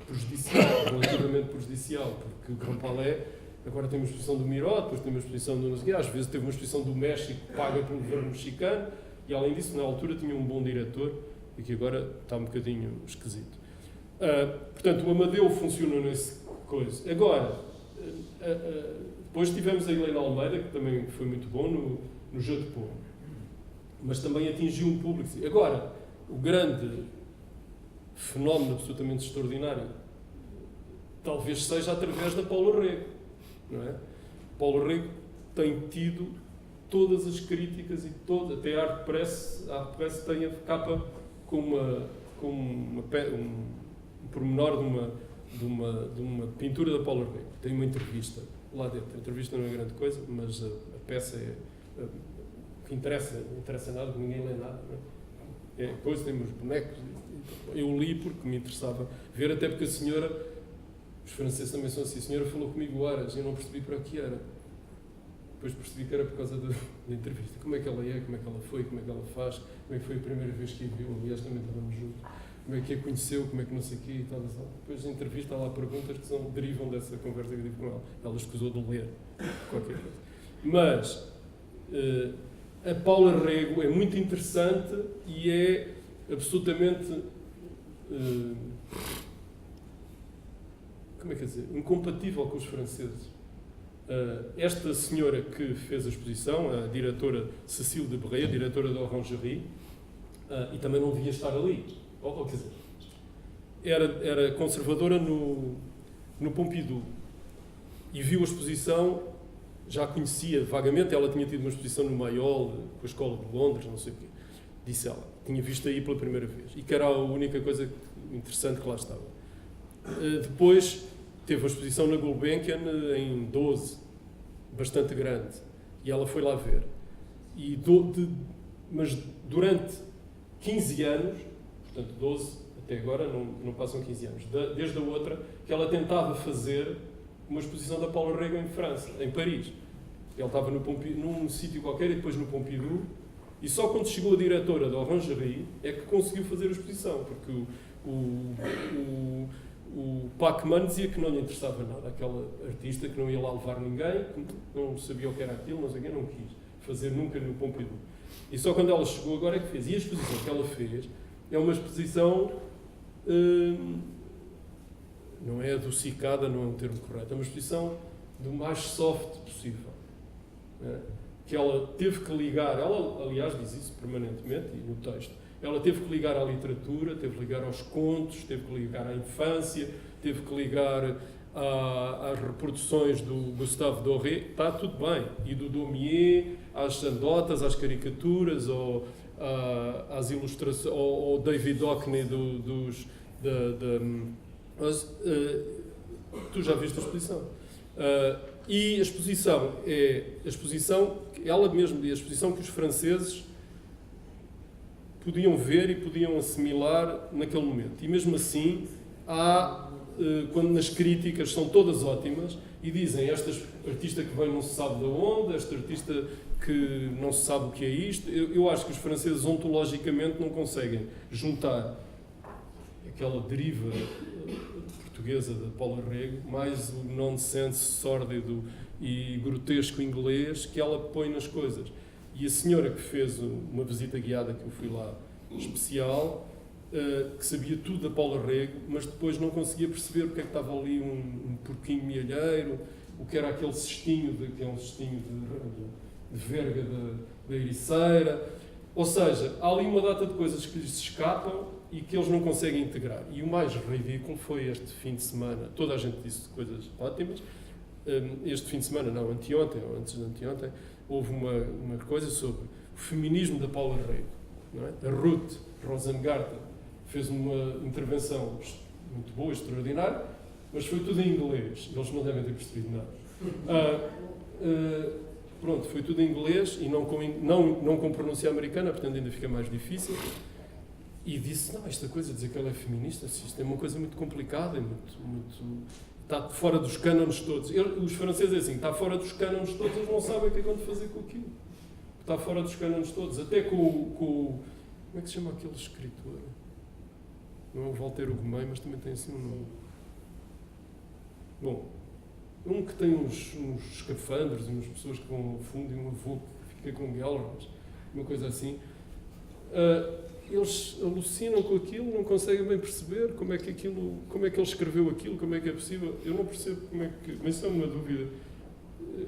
prejudicial, relativamente prejudicial, porque o Grand Palais agora tem uma exposição do Miró, depois tem uma exposição do não sei o quê, às vezes teve uma exposição do México paga pelo governo mexicano, e além disso, na altura tinha um bom diretor, e que agora está um bocadinho esquisito. Portanto, o Amadeu funciona nesse coisa. Agora, depois tivemos a Helena Almeida, que também foi muito bom no Jeu de Paume, mas também atingiu um público. Agora, o grande fenómeno absolutamente extraordinário talvez seja através da Paula Rego, não é? Paula Rego tem tido todas as críticas e até a Arte Press tem a capa com um pormenor de uma pintura da Paula Rego. Tem uma entrevista lá dentro. A entrevista não é grande coisa, mas a peça é o que interessa, não interessa nada, porque ninguém lê nada. Não é? É coisa, tem uns bonecos. Eu li porque me interessava ver, até porque a senhora, os franceses também são assim, a senhora falou comigo horas e eu não percebi para que era. Depois percebi que era por causa da entrevista. Como é que ela é, como é que ela foi, como é que ela faz, como é que foi a primeira vez que a viu, aliás também estávamos juntos, como é que a conheceu, como é que não sei o quê e tal. Depois da entrevista há lá perguntas que derivam dessa conversa que eu tive com ela. Ela escusou de ler qualquer coisa. Mas a Paula Rego é muito interessante e é absolutamente como é que é dizer? Incompatível com os franceses. Esta senhora que fez a exposição, a diretora Cécile de Bray, a diretora da Orangerie, e também não devia estar ali. Quer dizer, era conservadora no Pompidou e viu a exposição, já a conhecia vagamente, ela tinha tido uma exposição no Mayol, com a Escola de Londres, não sei o quê, disse ela, tinha visto aí pela primeira vez, e que era a única coisa interessante que lá estava. Depois teve a exposição na Gulbenkian em 12, bastante grande, e ela foi lá ver. Mas durante 15 anos, portanto 12 até agora, não passam 15 anos, desde a outra, que ela tentava fazer uma exposição da Paula Rego em França, em Paris. Ele estava num sítio qualquer e depois no Pompidou, e só quando chegou a diretora da Orangerie é que conseguiu fazer a exposição, porque o Pacman dizia que não lhe interessava nada, aquela artista que não ia lá levar ninguém, que não sabia o que era aquilo, não sei o que, não quis fazer nunca no Pompidou. E só quando ela chegou agora é que fez. E a exposição que ela fez é uma exposição, não é adocicada, não é um termo correto, é uma exposição do mais soft possível. Que ela teve que ligar, ela aliás diz isso permanentemente e no texto, ela teve que ligar à literatura, teve que ligar aos contos, teve que ligar à infância, teve que ligar às reproduções do Gustave Doré, está tudo bem, e do Daumier, às anedotas, às caricaturas, ou às ilustrações, ou David Hockney tu já viste a exposição. E a exposição ela mesma diz, a exposição que os franceses podiam ver e podiam assimilar naquele momento. E mesmo assim, quando nas críticas são todas ótimas e dizem esta artista que vem não se sabe de onde, esta artista que não se sabe o que é isto. Eu acho que os franceses ontologicamente não conseguem juntar aquela deriva portuguesa da Paula Rego, mais o nonsense sórdido e grotesco inglês que ela põe nas coisas. E a senhora que fez uma visita guiada, que eu fui lá, especial, que sabia tudo da Paula Rego, mas depois não conseguia perceber porque é que estava ali um porquinho mielheiro, o que era aquele cestinho, que é um cestinho de verga da ericeira. Ou seja, há ali uma data de coisas que lhes escapam e que eles não conseguem integrar. E o mais ridículo foi este fim de semana, toda a gente disse coisas ótimas, este fim de semana, não, anteontem, ou antes de anteontem, houve uma coisa sobre o feminismo da Paula Rego. Não é? A Ruth Rosengarten fez uma intervenção muito boa, extraordinária, mas foi tudo em inglês. Eles não devem ter percebido nada. Pronto, foi tudo em inglês e não com pronúncia americana, portanto ainda fica mais difícil. E disse, não, esta coisa de dizer que ela é feminista, isto é uma coisa muito complicada, está fora dos cânones todos. Os franceses, assim, está fora dos cânones todos, eles não sabem o que é que vão fazer com aquilo. Está fora dos cânones todos. Até com como é que se chama aquele escritor? Não é o Walter Ugumem, mas também tem assim um nome. Bom, um que tem uns escafandros e umas pessoas que vão ao fundo e um avô que fica com guelras, uma coisa assim. Eles alucinam com aquilo, não conseguem bem perceber como é que ele escreveu aquilo, como é que é possível. Eu não percebo mas isso é uma dúvida,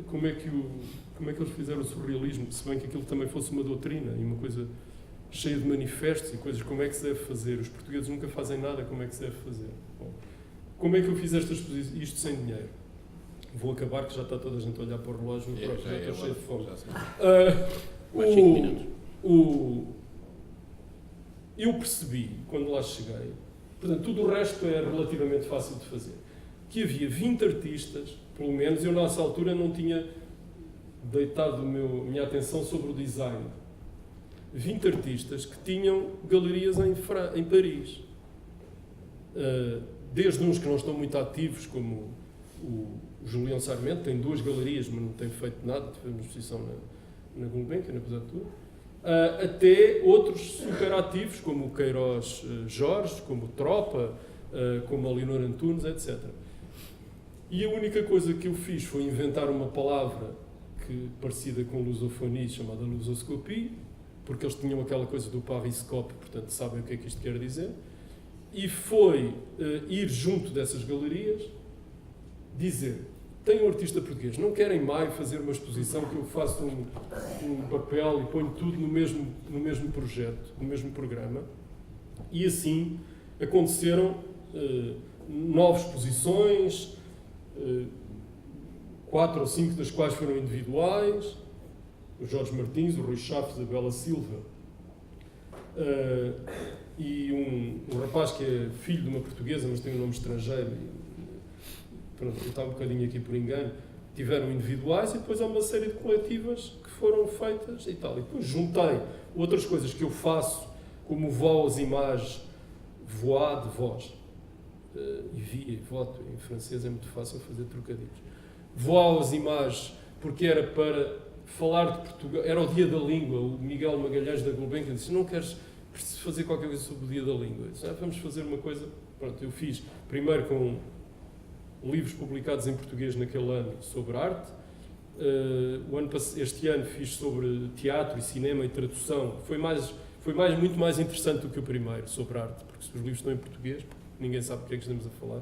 como é que eles fizeram o surrealismo, se bem que aquilo também fosse uma doutrina e uma coisa cheia de manifestos e coisas, como é que se deve fazer? Os portugueses nunca fazem nada, como é que se deve fazer? Bom, como é que eu fiz isto sem dinheiro? Vou acabar, que já está toda a gente a olhar para o relógio, já estou cheio de fome. Mais 5 minutos. Eu percebi, quando lá cheguei, portanto, tudo o resto é relativamente fácil de fazer, que havia 20 artistas, pelo menos, eu nessa altura não tinha deitado a minha atenção sobre o design. 20 artistas que tinham galerias em Paris. Desde uns que não estão muito ativos, como o Julião Sarmento, tem 2 galerias, mas não tem feito nada, fez uma exposição na Gulbenkian, apesar de tudo. Até outros super ativos, como o Queiroz Jorge, como o Tropa, como a Leonor Antunes, etc. E a única coisa que eu fiz foi inventar uma palavra parecida com lusofonia, chamada lusoscopie, porque eles tinham aquela coisa do pariscope, portanto sabem o que é que isto quer dizer, e foi ir junto dessas galerias, dizer: tem um artista português, não querem mais fazer uma exposição que eu faço um papel e ponho tudo no mesmo projeto, no mesmo programa. E assim aconteceram 9 exposições, 4 ou 5 das quais foram individuais, o Jorge Martins, o Rui Chaves, a Bela Silva, e um rapaz que é filho de uma portuguesa, mas tem um nome estrangeiro, pronto, está um bocadinho aqui por engano, tiveram individuais, e depois há uma série de coletivas que foram feitas e tal. E depois juntei outras coisas que eu faço, como voz, imagens, voix de voz, e via e voto, em francês é muito fácil fazer trocadilhos. Voix, imagens, porque era para falar de Portugal, era o Dia da Língua, o Miguel Magalhães da Gulbenkian disse, não queres fazer qualquer coisa sobre o Dia da Língua? Eu disse, vamos fazer uma coisa, pronto, eu fiz primeiro com livros publicados em português naquele ano sobre arte, este ano fiz sobre teatro e cinema e tradução, foi muito mais interessante do que o primeiro, sobre arte, porque se os livros estão em português, ninguém sabe do que é que estamos a falar,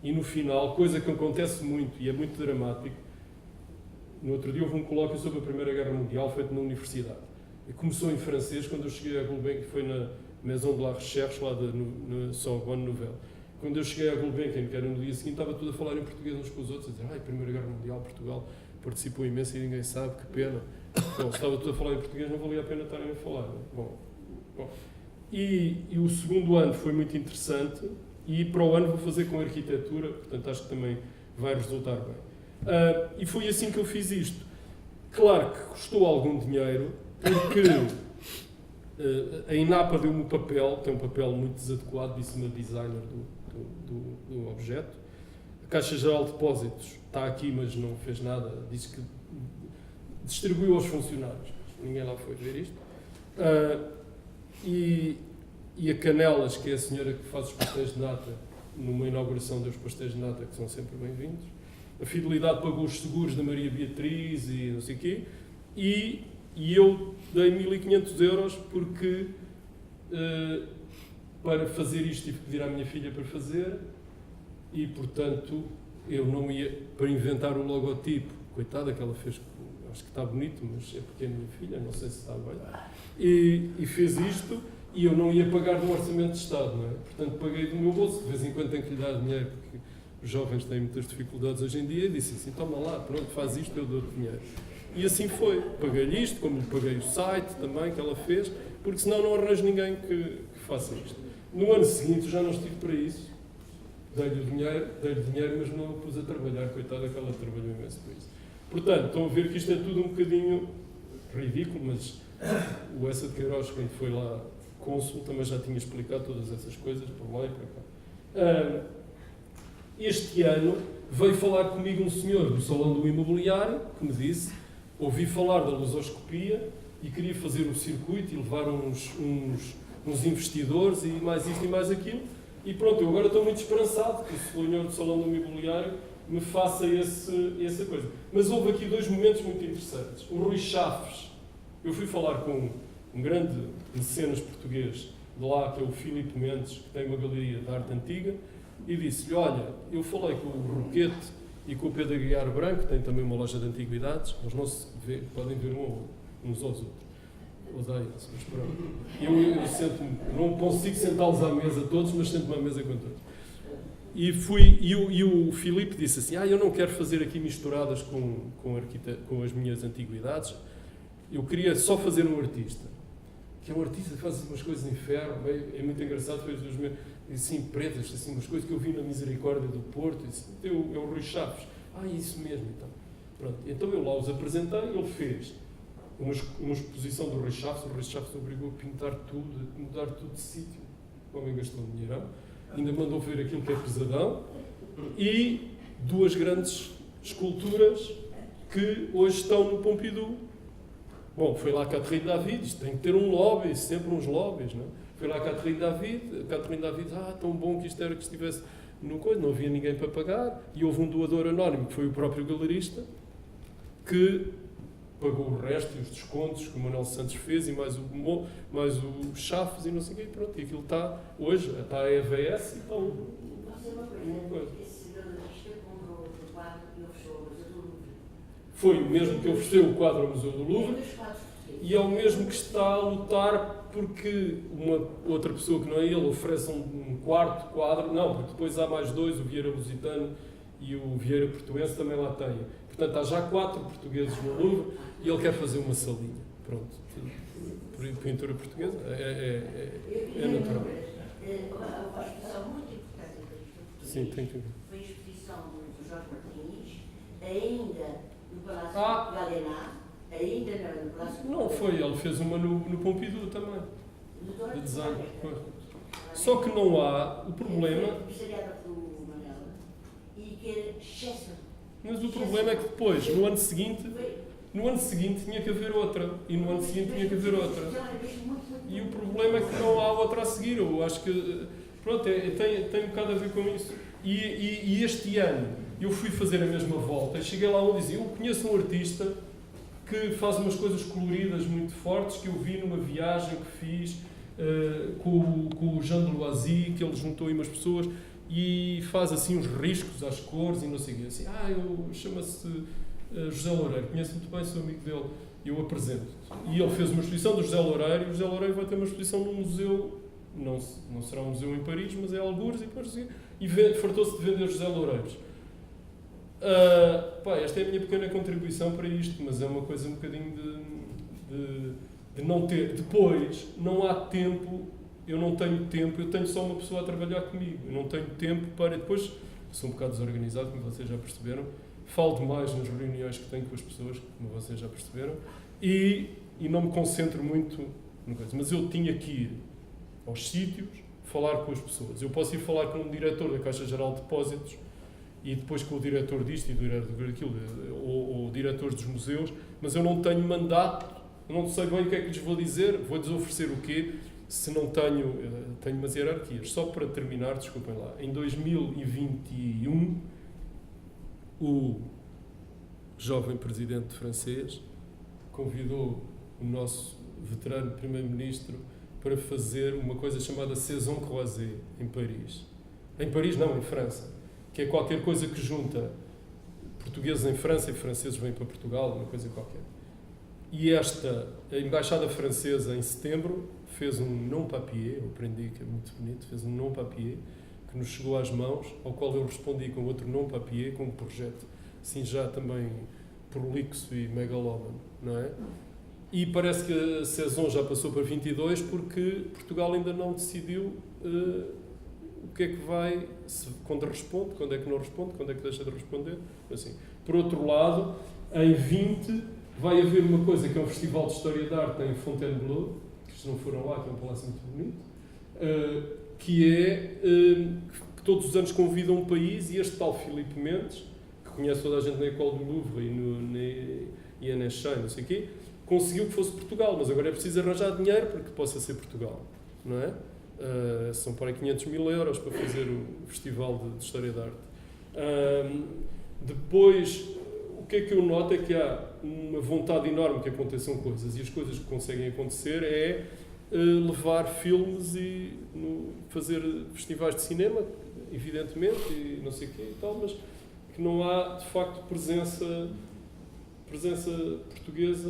e no final, coisa que acontece muito e é muito dramático, no outro dia houve um colóquio sobre a Primeira Guerra Mundial feito na universidade. E começou em francês, quando eu cheguei a Gulbenkian, foi na Maison de la Recherche, lá na Sorbonne Nouvelle. Quando eu cheguei a Gulbenkian, que era no dia seguinte, estava tudo a falar em português uns com os outros, a dizer, Primeira Guerra Mundial, Portugal participou imenso e ninguém sabe, que pena. Bom, se estava tudo a falar em português, não valia a pena estarem a falar. Não é? Bom. E o segundo ano foi muito interessante, e para o ano vou fazer com arquitetura, portanto acho que também vai resultar bem. E foi assim que eu fiz isto. Claro que custou algum dinheiro, porque a INAPA deu-me o papel, que é um papel muito desadequado, disse-me a designer do objeto. A Caixa Geral de Depósitos está aqui, mas não fez nada, disse que distribuiu aos funcionários. Ninguém lá foi ver isto. E a Canelas, que é a senhora que faz os pastéis de nata, numa inauguração dos pastéis de nata, que são sempre bem-vindos. A Fidelidade pagou os seguros da Maria Beatriz e não sei o quê. E eu dei 1.500 euros porque para fazer isto tive que pedir à minha filha para fazer e, portanto, eu não ia para inventar o logotipo. Coitada que ela fez, acho que está bonito, mas é porque é a minha filha, não sei se está bem. E fez isto e eu não ia pagar do Orçamento de Estado, não é? Portanto, paguei do meu bolso, de vez em quando tenho que lhe dar dinheiro, porque os jovens têm muitas dificuldades hoje em dia, e disse assim, toma lá, pronto, faz isto, eu dou-te dinheiro. E assim foi. Paguei-lhe isto, como lhe paguei o site também, que ela fez, porque senão não arranjo ninguém que faça isto. No ano seguinte já não estive para isso. Dei-lhe dinheiro, mas não a pus a trabalhar, coitada que ela trabalhou imenso para isso. Portanto, estão a ver que isto é tudo um bocadinho ridículo, mas o Essa de Queiroz, quando foi lá cônsul, também já tinha explicado todas essas coisas, por lá e para cá. Este ano veio falar comigo um senhor do Salão do Imobiliário, que me disse, ouvi falar da lusoscopia e queria fazer o circuito e levar uns investidores e mais isto e mais aquilo. E pronto, eu agora estou muito esperançado que o senhor do Salão do Imobiliário me faça essa coisa. Mas houve aqui 2 momentos muito interessantes. O Rui Chaves, eu fui falar com um grande mecenas português de lá, que é o Filipe Mendes, que tem uma galeria de arte antiga, e disse-lhe, olha, eu falei com o Roquete e com o Pedro Aguiar Branco, que tem também uma loja de antiguidades, eles não se podem ver uns aos outros. Odeio-se, mas pronto. Eu sento-me, não consigo sentá-los à mesa todos, mas sento-me à mesa com todos. E o Filipe disse assim, eu não quero fazer aqui misturadas com as minhas antiguidades, eu queria só fazer um artista. Que é um artista que faz umas coisas em ferro, é muito engraçado, fez os meus, assim, pretas, assim, umas coisas que eu vi na Misericórdia do Porto, é o Rui Chaves. Isso mesmo, então. Pronto. Então eu lá os apresentei, ele fez uma exposição do Rui Chaves, o Rui Chaves obrigou a pintar tudo, a mudar tudo de sítio. O homem gastou um dinheirão, ainda mandou ver aquilo que é pesadão, e 2 grandes esculturas que hoje estão no Pompidou. Bom, foi lá a Catherine David, isto tem que ter um lobby, sempre uns lobbies, não é? Foi lá a Catherine David, tão bom que isto era que estivesse no coisa, não havia ninguém para pagar, e houve um doador anónimo, que foi o próprio galerista, que pagou o resto e os descontos que o Manuel Santos fez, e mais o Chaves e não sei o quê, e pronto, e aquilo está, hoje, está a EVS e está uma coisa. Esse galerista comprou o quadro e ofereceu ao Museu do Louvre. Foi o mesmo que ofereceu o quadro ao Museu do Louvre, e é o mesmo que está a lutar porque uma outra pessoa que não é ele oferece um quarto quadro, não, porque depois há mais dois, o Vieira Lusitano e o Vieira Portuense também lá têm. Portanto, há já 4 portugueses no Louvre e ele quer fazer uma salinha. Pronto. Pintura portuguesa é natural. Uma exposição muito importante em Paris. Sim, tem que ver. Foi a exposição do Jorge Martins, ainda no Palácio Galena, ainda no Palácio... Não foi, ele fez uma no Pompidou também, de design. Só que não há o problema... Empresariada pelo Manela e que era excesso. Mas o problema é que depois, no ano seguinte tinha que haver outra, e no ano seguinte tinha que haver outra. E o problema é que não há outra a seguir. Eu acho que, pronto, tem um bocado a ver com isso. E este ano eu fui fazer a mesma volta e cheguei lá onde dizia, eu conheço um artista que faz umas coisas coloridas muito fortes que eu vi numa viagem que fiz com o Jean de Loisy, que ele juntou aí umas pessoas e faz assim uns riscos às cores e não sei o quê. Assim, chama-se José Loureiro, conheço muito bem, sou amigo dele, e eu apresento. E ele fez uma exposição do José Loureiro, e o José Loureiro vai ter uma exposição num museu, não será um museu em Paris, mas é algures, e fartou-se de vender José Loureiros. Esta é a minha pequena contribuição para isto, mas é uma coisa um bocadinho de não ter. Depois, não há tempo, eu não tenho tempo, eu tenho só uma pessoa a trabalhar comigo, eu não tenho tempo para. Depois, sou um bocado desorganizado, como vocês já perceberam, falo demais nas reuniões que tenho com as pessoas, como vocês já perceberam, e não me concentro muito no coisa. Mas eu tinha que ir aos sítios, falar com as pessoas. Eu posso ir falar com o diretor da Caixa Geral de Depósitos e depois com o diretor disto e o diretor daquilo, ou diretores dos museus, mas eu não tenho mandato, eu não sei bem o que é que lhes vou dizer, vou-lhes oferecer o quê, se não tenho umas hierarquias. Só para terminar, desculpem lá, em 2021, o jovem presidente francês convidou o nosso veterano primeiro-ministro para fazer uma coisa chamada Saison Croisée em Paris. Em Paris não, em França. Que é qualquer coisa que junta portugueses em França e franceses vêm para Portugal, uma coisa qualquer. E a embaixada francesa, em setembro, fez um non-papier, eu aprendi que é muito bonito, fez um non-papier, que nos chegou às mãos, ao qual eu respondi com outro non-papier, com um projeto assim já também prolixo e megalómano, não é? E parece que a Saison já passou para 22 porque Portugal ainda não decidiu o que é que vai, quando responde, quando é que não responde, quando é que deixa de responder. Assim. Por outro lado, em 20 vai haver uma coisa que é um festival de História da Arte em Fontainebleau, que se não foram lá, que é um palácio muito bonito, que é que todos os anos convidam um país e este tal Filipe Mendes, que conhece toda a gente na École do Louvre e a Nechay, não sei o quê, conseguiu que fosse Portugal, mas agora é preciso arranjar dinheiro para que possa ser Portugal, não é? São para 500 mil euros para fazer o Festival de História da Arte. Depois, o que é que eu noto é que há uma vontade enorme que aconteçam coisas, e as coisas que conseguem acontecer é levar filmes e fazer festivais de cinema, evidentemente, e não sei o quê e tal, mas que não há, de facto, presença portuguesa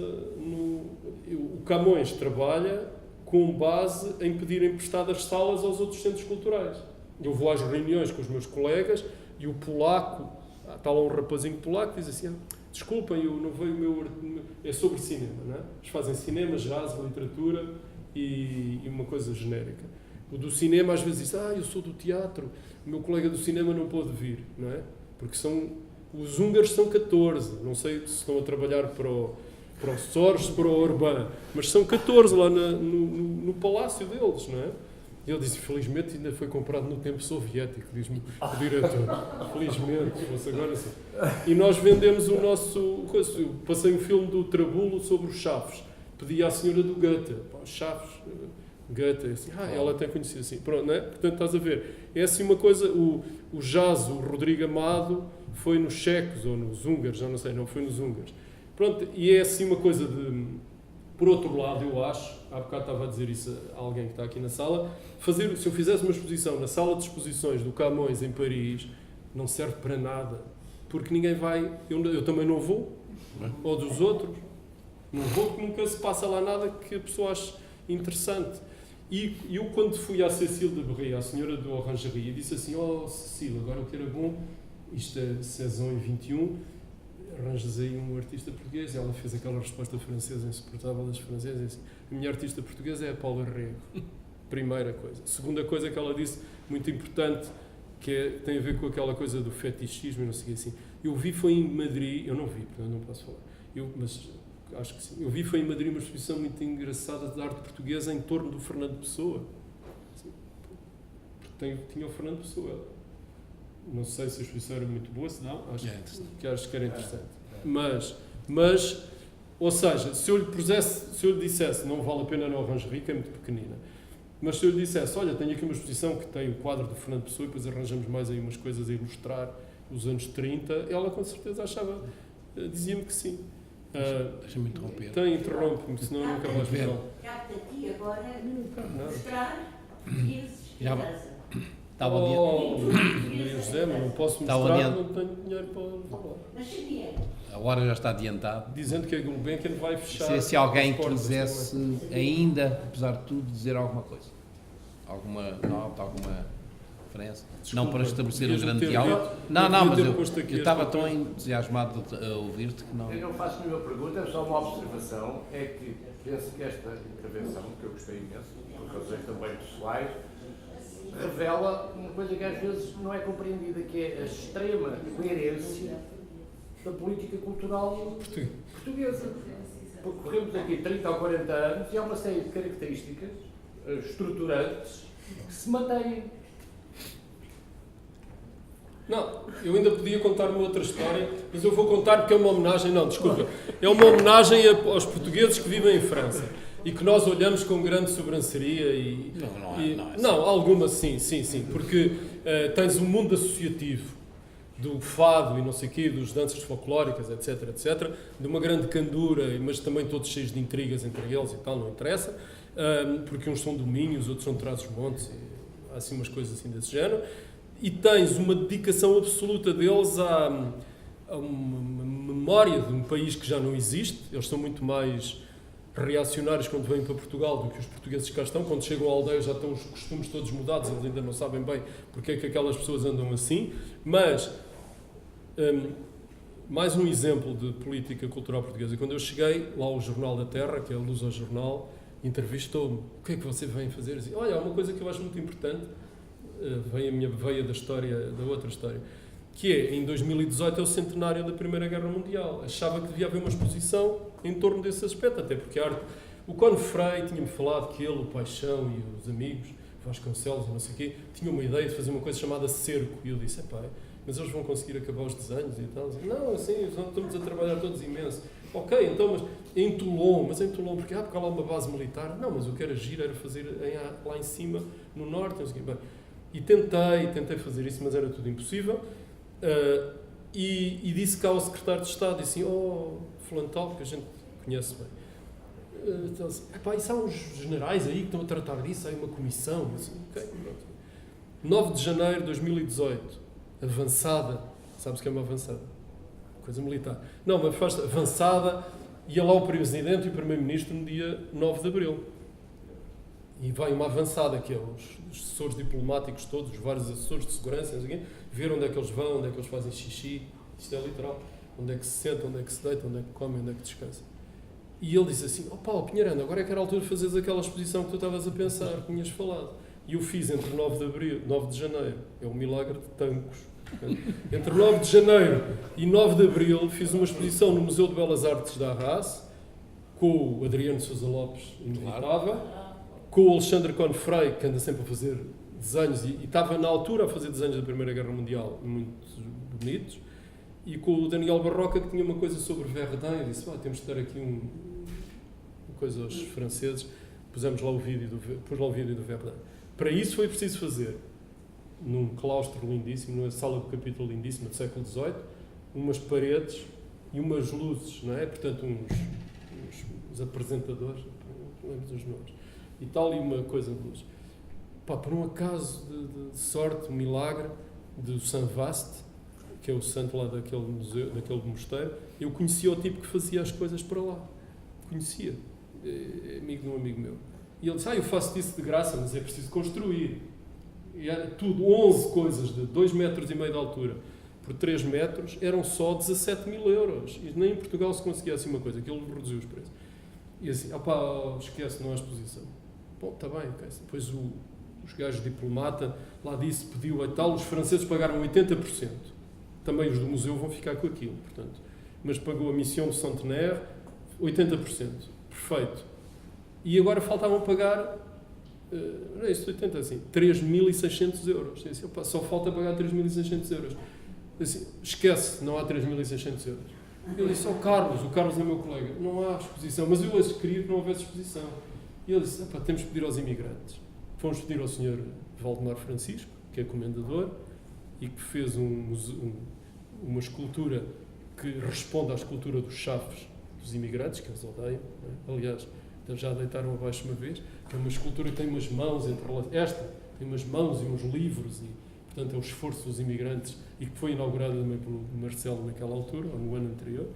o Camões trabalha com base em pedir emprestadas salas aos outros centros culturais. Eu vou às reuniões com os meus colegas e o polaco, está lá um rapazinho polaco que diz assim, desculpem, eu não veio o meu... É sobre cinema, não é? Eles fazem cinema, jazz, literatura e uma coisa genérica. O do cinema às vezes diz, eu sou do teatro, o meu colega do cinema não pôde vir, não é? Porque os húngaros são 14, não sei se estão a trabalhar para o Soros, para o Orbán, mas são 14 lá no palácio deles, não é? E ele diz, felizmente ainda foi comprado no tempo soviético, diz-me o diretor. Felizmente, se fosse agora assim. E nós vendemos o nosso... Eu passei um filme do Trabulo sobre os Chaves. Pedi à senhora do Goethe, Chaves, Goethe, assim, ela até conhecia assim. Pronto, não é? Portanto, estás a ver. É assim uma coisa, o jazz, o Rodrigo Amado, foi nos checos ou nos húngaros, já não sei, não foi nos húngaros. Pronto, e é assim uma coisa de... Por outro lado, eu acho, há bocado estava a dizer isso a alguém que está aqui na sala, se eu fizesse uma exposição na sala de exposições do Camões em Paris, não serve para nada, porque ninguém vai, eu também não vou, ou dos outros, não vou porque nunca se passa lá nada que a pessoa ache interessante. E eu, quando fui à Cécile de Berry, à senhora do Orangerie, disse assim: oh, Cécile, agora o que era bom, isto é saison em 21, arranjas aí um artista português. E ela fez aquela resposta francesa insuportável das francesas, e assim, a minha artista portuguesa é a Paula Rego. Primeira coisa. Segunda coisa que ela disse, muito importante, tem a ver com aquela coisa do fetichismo e não sei o que assim. Eu vi foi em Madrid, eu não vi, portanto não posso falar, mas acho que sim. Eu vi foi em Madrid uma exposição muito engraçada de arte portuguesa em torno do Fernando Pessoa. Porque tinha o Fernando Pessoa. Não sei se a exposição era muito boa, se não, acho que era interessante. Mas, ou seja, se eu lhe dissesse, não vale a pena na Orangerie, que é muito pequenina, mas se eu lhe dissesse, olha, tenho aqui uma exposição que tem o quadro do Fernando Pessoa e depois arranjamos mais aí umas coisas a ilustrar os anos 30, ela com certeza achava, dizia-me que sim. Deixa-me interromper. Interrompe-me, senão eu nunca mais falo. Capta-te agora mostrar portugueses em Já casa. Estava Maria José, mas não posso mostrar, não tenho dinheiro para falar. Mas sabia. A hora já está adiantada. Dizendo que a Gulbenkian vai fechar. Se alguém as portas quisesse ainda, apesar de tudo, dizer alguma coisa. Alguma nota, alguma referência. Desculpa, não para estabelecer um devias grande ter diálogo. dito, Não, devia mas ter posto aqui eu estava as tão coisas. entusiasmado a ouvir-te que não... Eu não faço nenhuma pergunta, é só uma observação. É que penso que esta intervenção, que eu gostei imenso, por razões também pessoais, revela uma coisa que às vezes não é compreendida, que é a extrema coerência da política cultural portuguesa. Porque corremos aqui 30 ou 40 anos e há uma série de características estruturantes que se mantêm. Não, eu ainda podia contar uma outra história, mas eu vou contar porque é uma homenagem, não, desculpa, é uma homenagem aos portugueses que vivem em França e que nós olhamos com grande sobranceria e... Não, alguma sim, porque tens um mundo associativo do fado e não sei o quê, dos danças folclóricas, etc, de uma grande candura, mas também todos cheios de intrigas entre eles e tal, não interessa, porque uns são do Minho, os outros são de Trás-os-Montes, há assim umas coisas assim desse género. E tens uma dedicação absoluta deles a uma memória de um país que já não existe. Eles são muito mais reacionários quando vêm para Portugal do que os portugueses cá estão. Quando chegam à aldeia já estão os costumes todos mudados, eles ainda não sabem bem porque é que aquelas pessoas andam assim. Mas, mais um exemplo de política cultural portuguesa. Quando eu cheguei, lá o Jornal da Terra, que é o Luz ao Jornal, entrevistou-me. O que é que você vem fazer? Assim, olha, há uma coisa que eu acho muito importante. Vem a minha veia da história, da outra história, que é, em 2018 é o centenário da Primeira Guerra Mundial. Achava que devia haver uma exposição em torno desse aspecto, até porque a arte... O Cone Frei tinha-me falado que ele, o Paixão e os amigos, Vasconcelos e não sei o quê, tinham uma ideia de fazer uma coisa chamada cerco. E eu disse, mas eles vão conseguir acabar os desenhos e tal? Não, assim, estamos a trabalhar todos imenso. Ok, então, mas em Toulon, porque há lá uma base militar. Não, mas o que era giro era fazer lá em cima, no norte, não sei o quê. E tentei fazer isso, mas era tudo impossível. E disse cá ao secretário de Estado, disse assim, fulano tal, que a gente conhece bem. Então, isso há uns generais aí que estão a tratar disso, há uma comissão. Assim, okay, 9 de janeiro de 2018, avançada. Sabes o que é uma avançada? Coisa militar. Não, mas faz avançada, ia lá o Presidente e o Primeiro-Ministro no dia 9 de abril. E vai uma avançada, que é os assessores diplomáticos todos, os vários assessores de segurança, ver onde é que eles vão, onde é que eles fazem xixi, isto é literal, onde é que se sentam, onde é que se deitam, onde é que comem, onde é que descansam. E ele disse assim, Paulo Pinheirano, agora é que era a altura de fazeres aquela exposição que tu estavas a pensar, que tinhas falado. E eu fiz entre 9 de janeiro, é o milagre de Tancos, entre 9 de janeiro e 9 de abril fiz uma exposição no Museu de Belas Artes da Arras, com o Adriano Sousa Lopes, inevitável, com o Alexandre Cone Frei, que anda sempre a fazer desenhos, e estava na altura a fazer desenhos da Primeira Guerra Mundial, muito bonitos, e com o Daniel Barroca, que tinha uma coisa sobre Verdun, e disse, temos de ter aqui uma coisa aos franceses, pus lá o vídeo do Verdun. Para isso foi preciso fazer, num claustro lindíssimo, numa sala do capítulo lindíssima do século XVIII, umas paredes e umas luzes, não é? Portanto, uns apresentadores, não lembro dos nomes. E tal, e uma coisa de luz. Por um acaso de sorte, um milagre, do Saint Vaast, que é o santo lá daquele museu, daquele mosteiro, eu conhecia o tipo que fazia as coisas para lá. Conhecia. É amigo de um amigo meu. E ele disse, eu faço isso de graça, mas é preciso construir. E era tudo, 11 coisas de 2,5 metros de altura por 3 metros, eram só 17 mil euros. E nem em Portugal se conseguia assim uma coisa, que ele reduziu os preços. E assim, esquece, não há exposição. Bom, está bem, ok. Depois os gajos de diplomata lá disse, pediu e tal, os franceses pagaram 80%. Também os do museu vão ficar com aquilo, portanto. Mas pagou a Mission de Centenaire 80%. Perfeito. E agora faltavam pagar, não é isso, 80%, assim, 3.600 euros. Assim, só falta pagar 3.600 euros. Assim, esquece, não há 3.600 euros. Ele disse ao Carlos, o Carlos é meu colega, não há exposição, mas eu queria que não houvesse exposição. E ele disse, temos que pedir aos imigrantes. Fomos pedir ao Sr. Valdemar Francisco, que é comendador, e que fez uma escultura que responde à escultura dos chafes dos imigrantes, que eles odeiam, não é? Aliás, já a deitaram abaixo uma vez, que é uma escultura que tem umas mãos esta tem umas mãos e uns livros, e portanto é o esforço dos imigrantes, e que foi inaugurada também pelo Marcelo naquela altura, ou no ano anterior.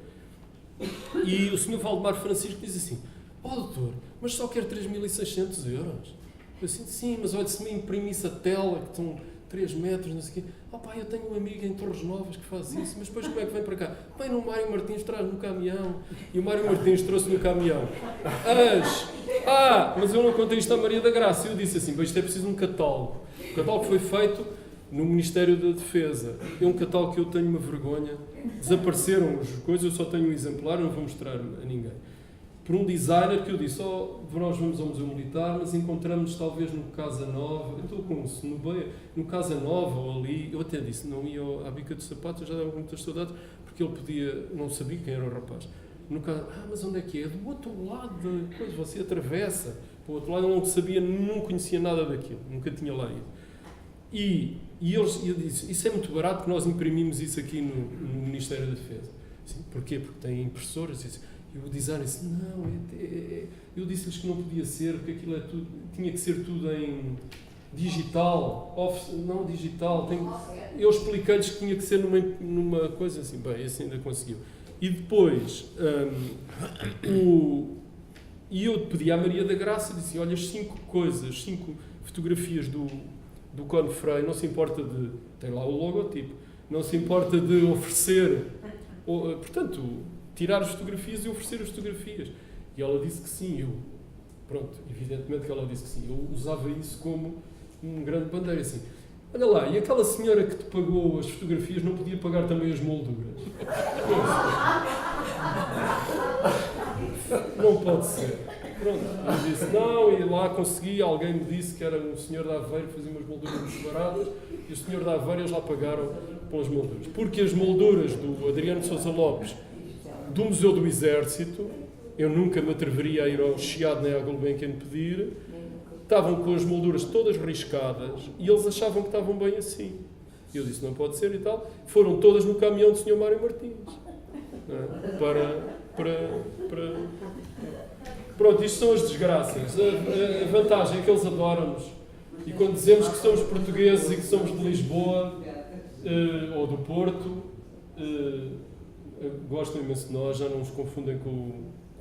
E o Sr. Valdemar Francisco diz assim, doutor, mas só quer 3.600 euros. Eu assim, sim, mas olha, se me imprimisse a tela, que estão 3 metros, não sei o quê. Eu tenho um amigo em Torres Novas que faz isso, mas depois como é que vem para cá? Vem no Mário Martins, traz no caminhão. E o Mário Martins trouxe no caminhão. Mas eu não contei isto à Maria da Graça. Eu disse assim, isto é preciso um catálogo. O catálogo foi feito no Ministério da Defesa. É um catálogo que eu tenho uma vergonha. Desapareceram as coisas, eu só tenho um exemplar, não vou mostrar a ninguém. Por um designer que eu disse, nós vamos ao Museu Militar, mas encontramos talvez no Casa Nova, eu estou com isso, no Casa Nova ou ali, eu até disse, não ia à Bica dos Sapatos, eu já dava muitas saudades, porque ele não sabia quem era o rapaz. No caso, mas onde é que é? É do outro lado da coisa, você atravessa para o outro lado, eu não sabia, não conhecia nada daquilo, nunca tinha lá ido. E eu disse, isso é muito barato, que nós imprimimos isso aqui no Ministério da Defesa. Assim, porquê? Porque tem impressoras, e o designer disse, eu disse-lhes que não podia ser, porque aquilo tinha que ser tudo em digital, não digital, eu expliquei-lhes que tinha que ser numa coisa assim, esse ainda conseguiu. E depois, e eu pedi à Maria da Graça, disse, olha, 5 fotografias do Cone Frei, não se importa tem lá o logotipo, não se importa de oferecer, portanto, tirar as fotografias e oferecer as fotografias. E ela disse que sim, evidentemente que ela disse que sim. Eu usava isso como um grande bandeira, assim. Olha lá, e aquela senhora que te pagou as fotografias não podia pagar também as molduras? Não pode ser. Pronto, eu disse não, e lá consegui, alguém me disse que era um senhor de Aveiro que fazia umas molduras muito baratas, e o senhor de Aveiro, eles lá pagaram pelas molduras. Porque as molduras do Adriano Sousa Lopes, do Museu do Exército, eu nunca me atreveria a ir ao Chiado nem à Gulbenkian pedir, estavam com as molduras todas riscadas e eles achavam que estavam bem assim. Eu disse, não pode ser e tal. Foram todas no caminhão do Sr. Mário Martins. Não é? Pronto, isto são as desgraças. A vantagem é que eles adoram-nos. E quando dizemos que somos portugueses e que somos de Lisboa ou do Porto, gostam imenso de nós, já não nos confundem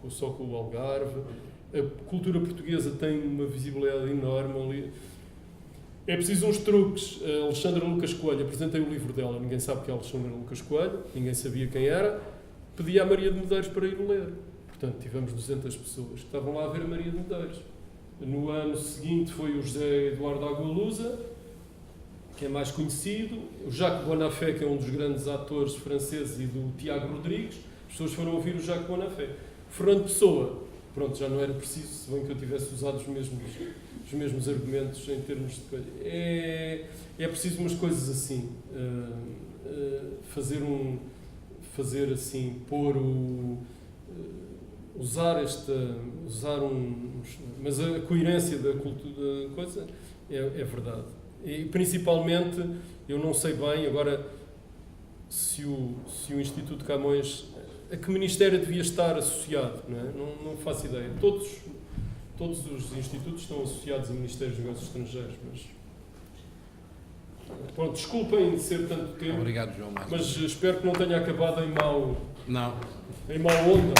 só com o Algarve. A cultura portuguesa tem uma visibilidade enorme ali. É preciso uns truques. A Alexandra Lucas Coelho, apresentei o livro dela, ninguém sabe que é a Alexandra Lucas Coelho, ninguém sabia quem era, pedi à Maria de Medeiros para ir ler. Portanto, tivemos 200 pessoas que estavam lá a ver a Maria de Medeiros. No ano seguinte foi o José Eduardo Agualusa, que é mais conhecido, o Jacques Bonafé, que é um dos grandes atores franceses, e do Tiago Rodrigues. As pessoas foram ouvir o Jacques Bonafé. Fernando Pessoa, pronto, já não era preciso, se bem que eu tivesse usado os mesmos argumentos em termos de coisa. É preciso umas coisas assim, fazer assim, mas a coerência da cultura da coisa é verdade. E principalmente, eu não sei bem agora se o Instituto Camões, a que ministério devia estar associado, não é? Não faço ideia. Todos os institutos estão associados a Ministérios dos Negócios Estrangeiros, mas pronto, desculpem ser tanto tempo. Obrigado, João. Mas espero que não tenha acabado em mau onda.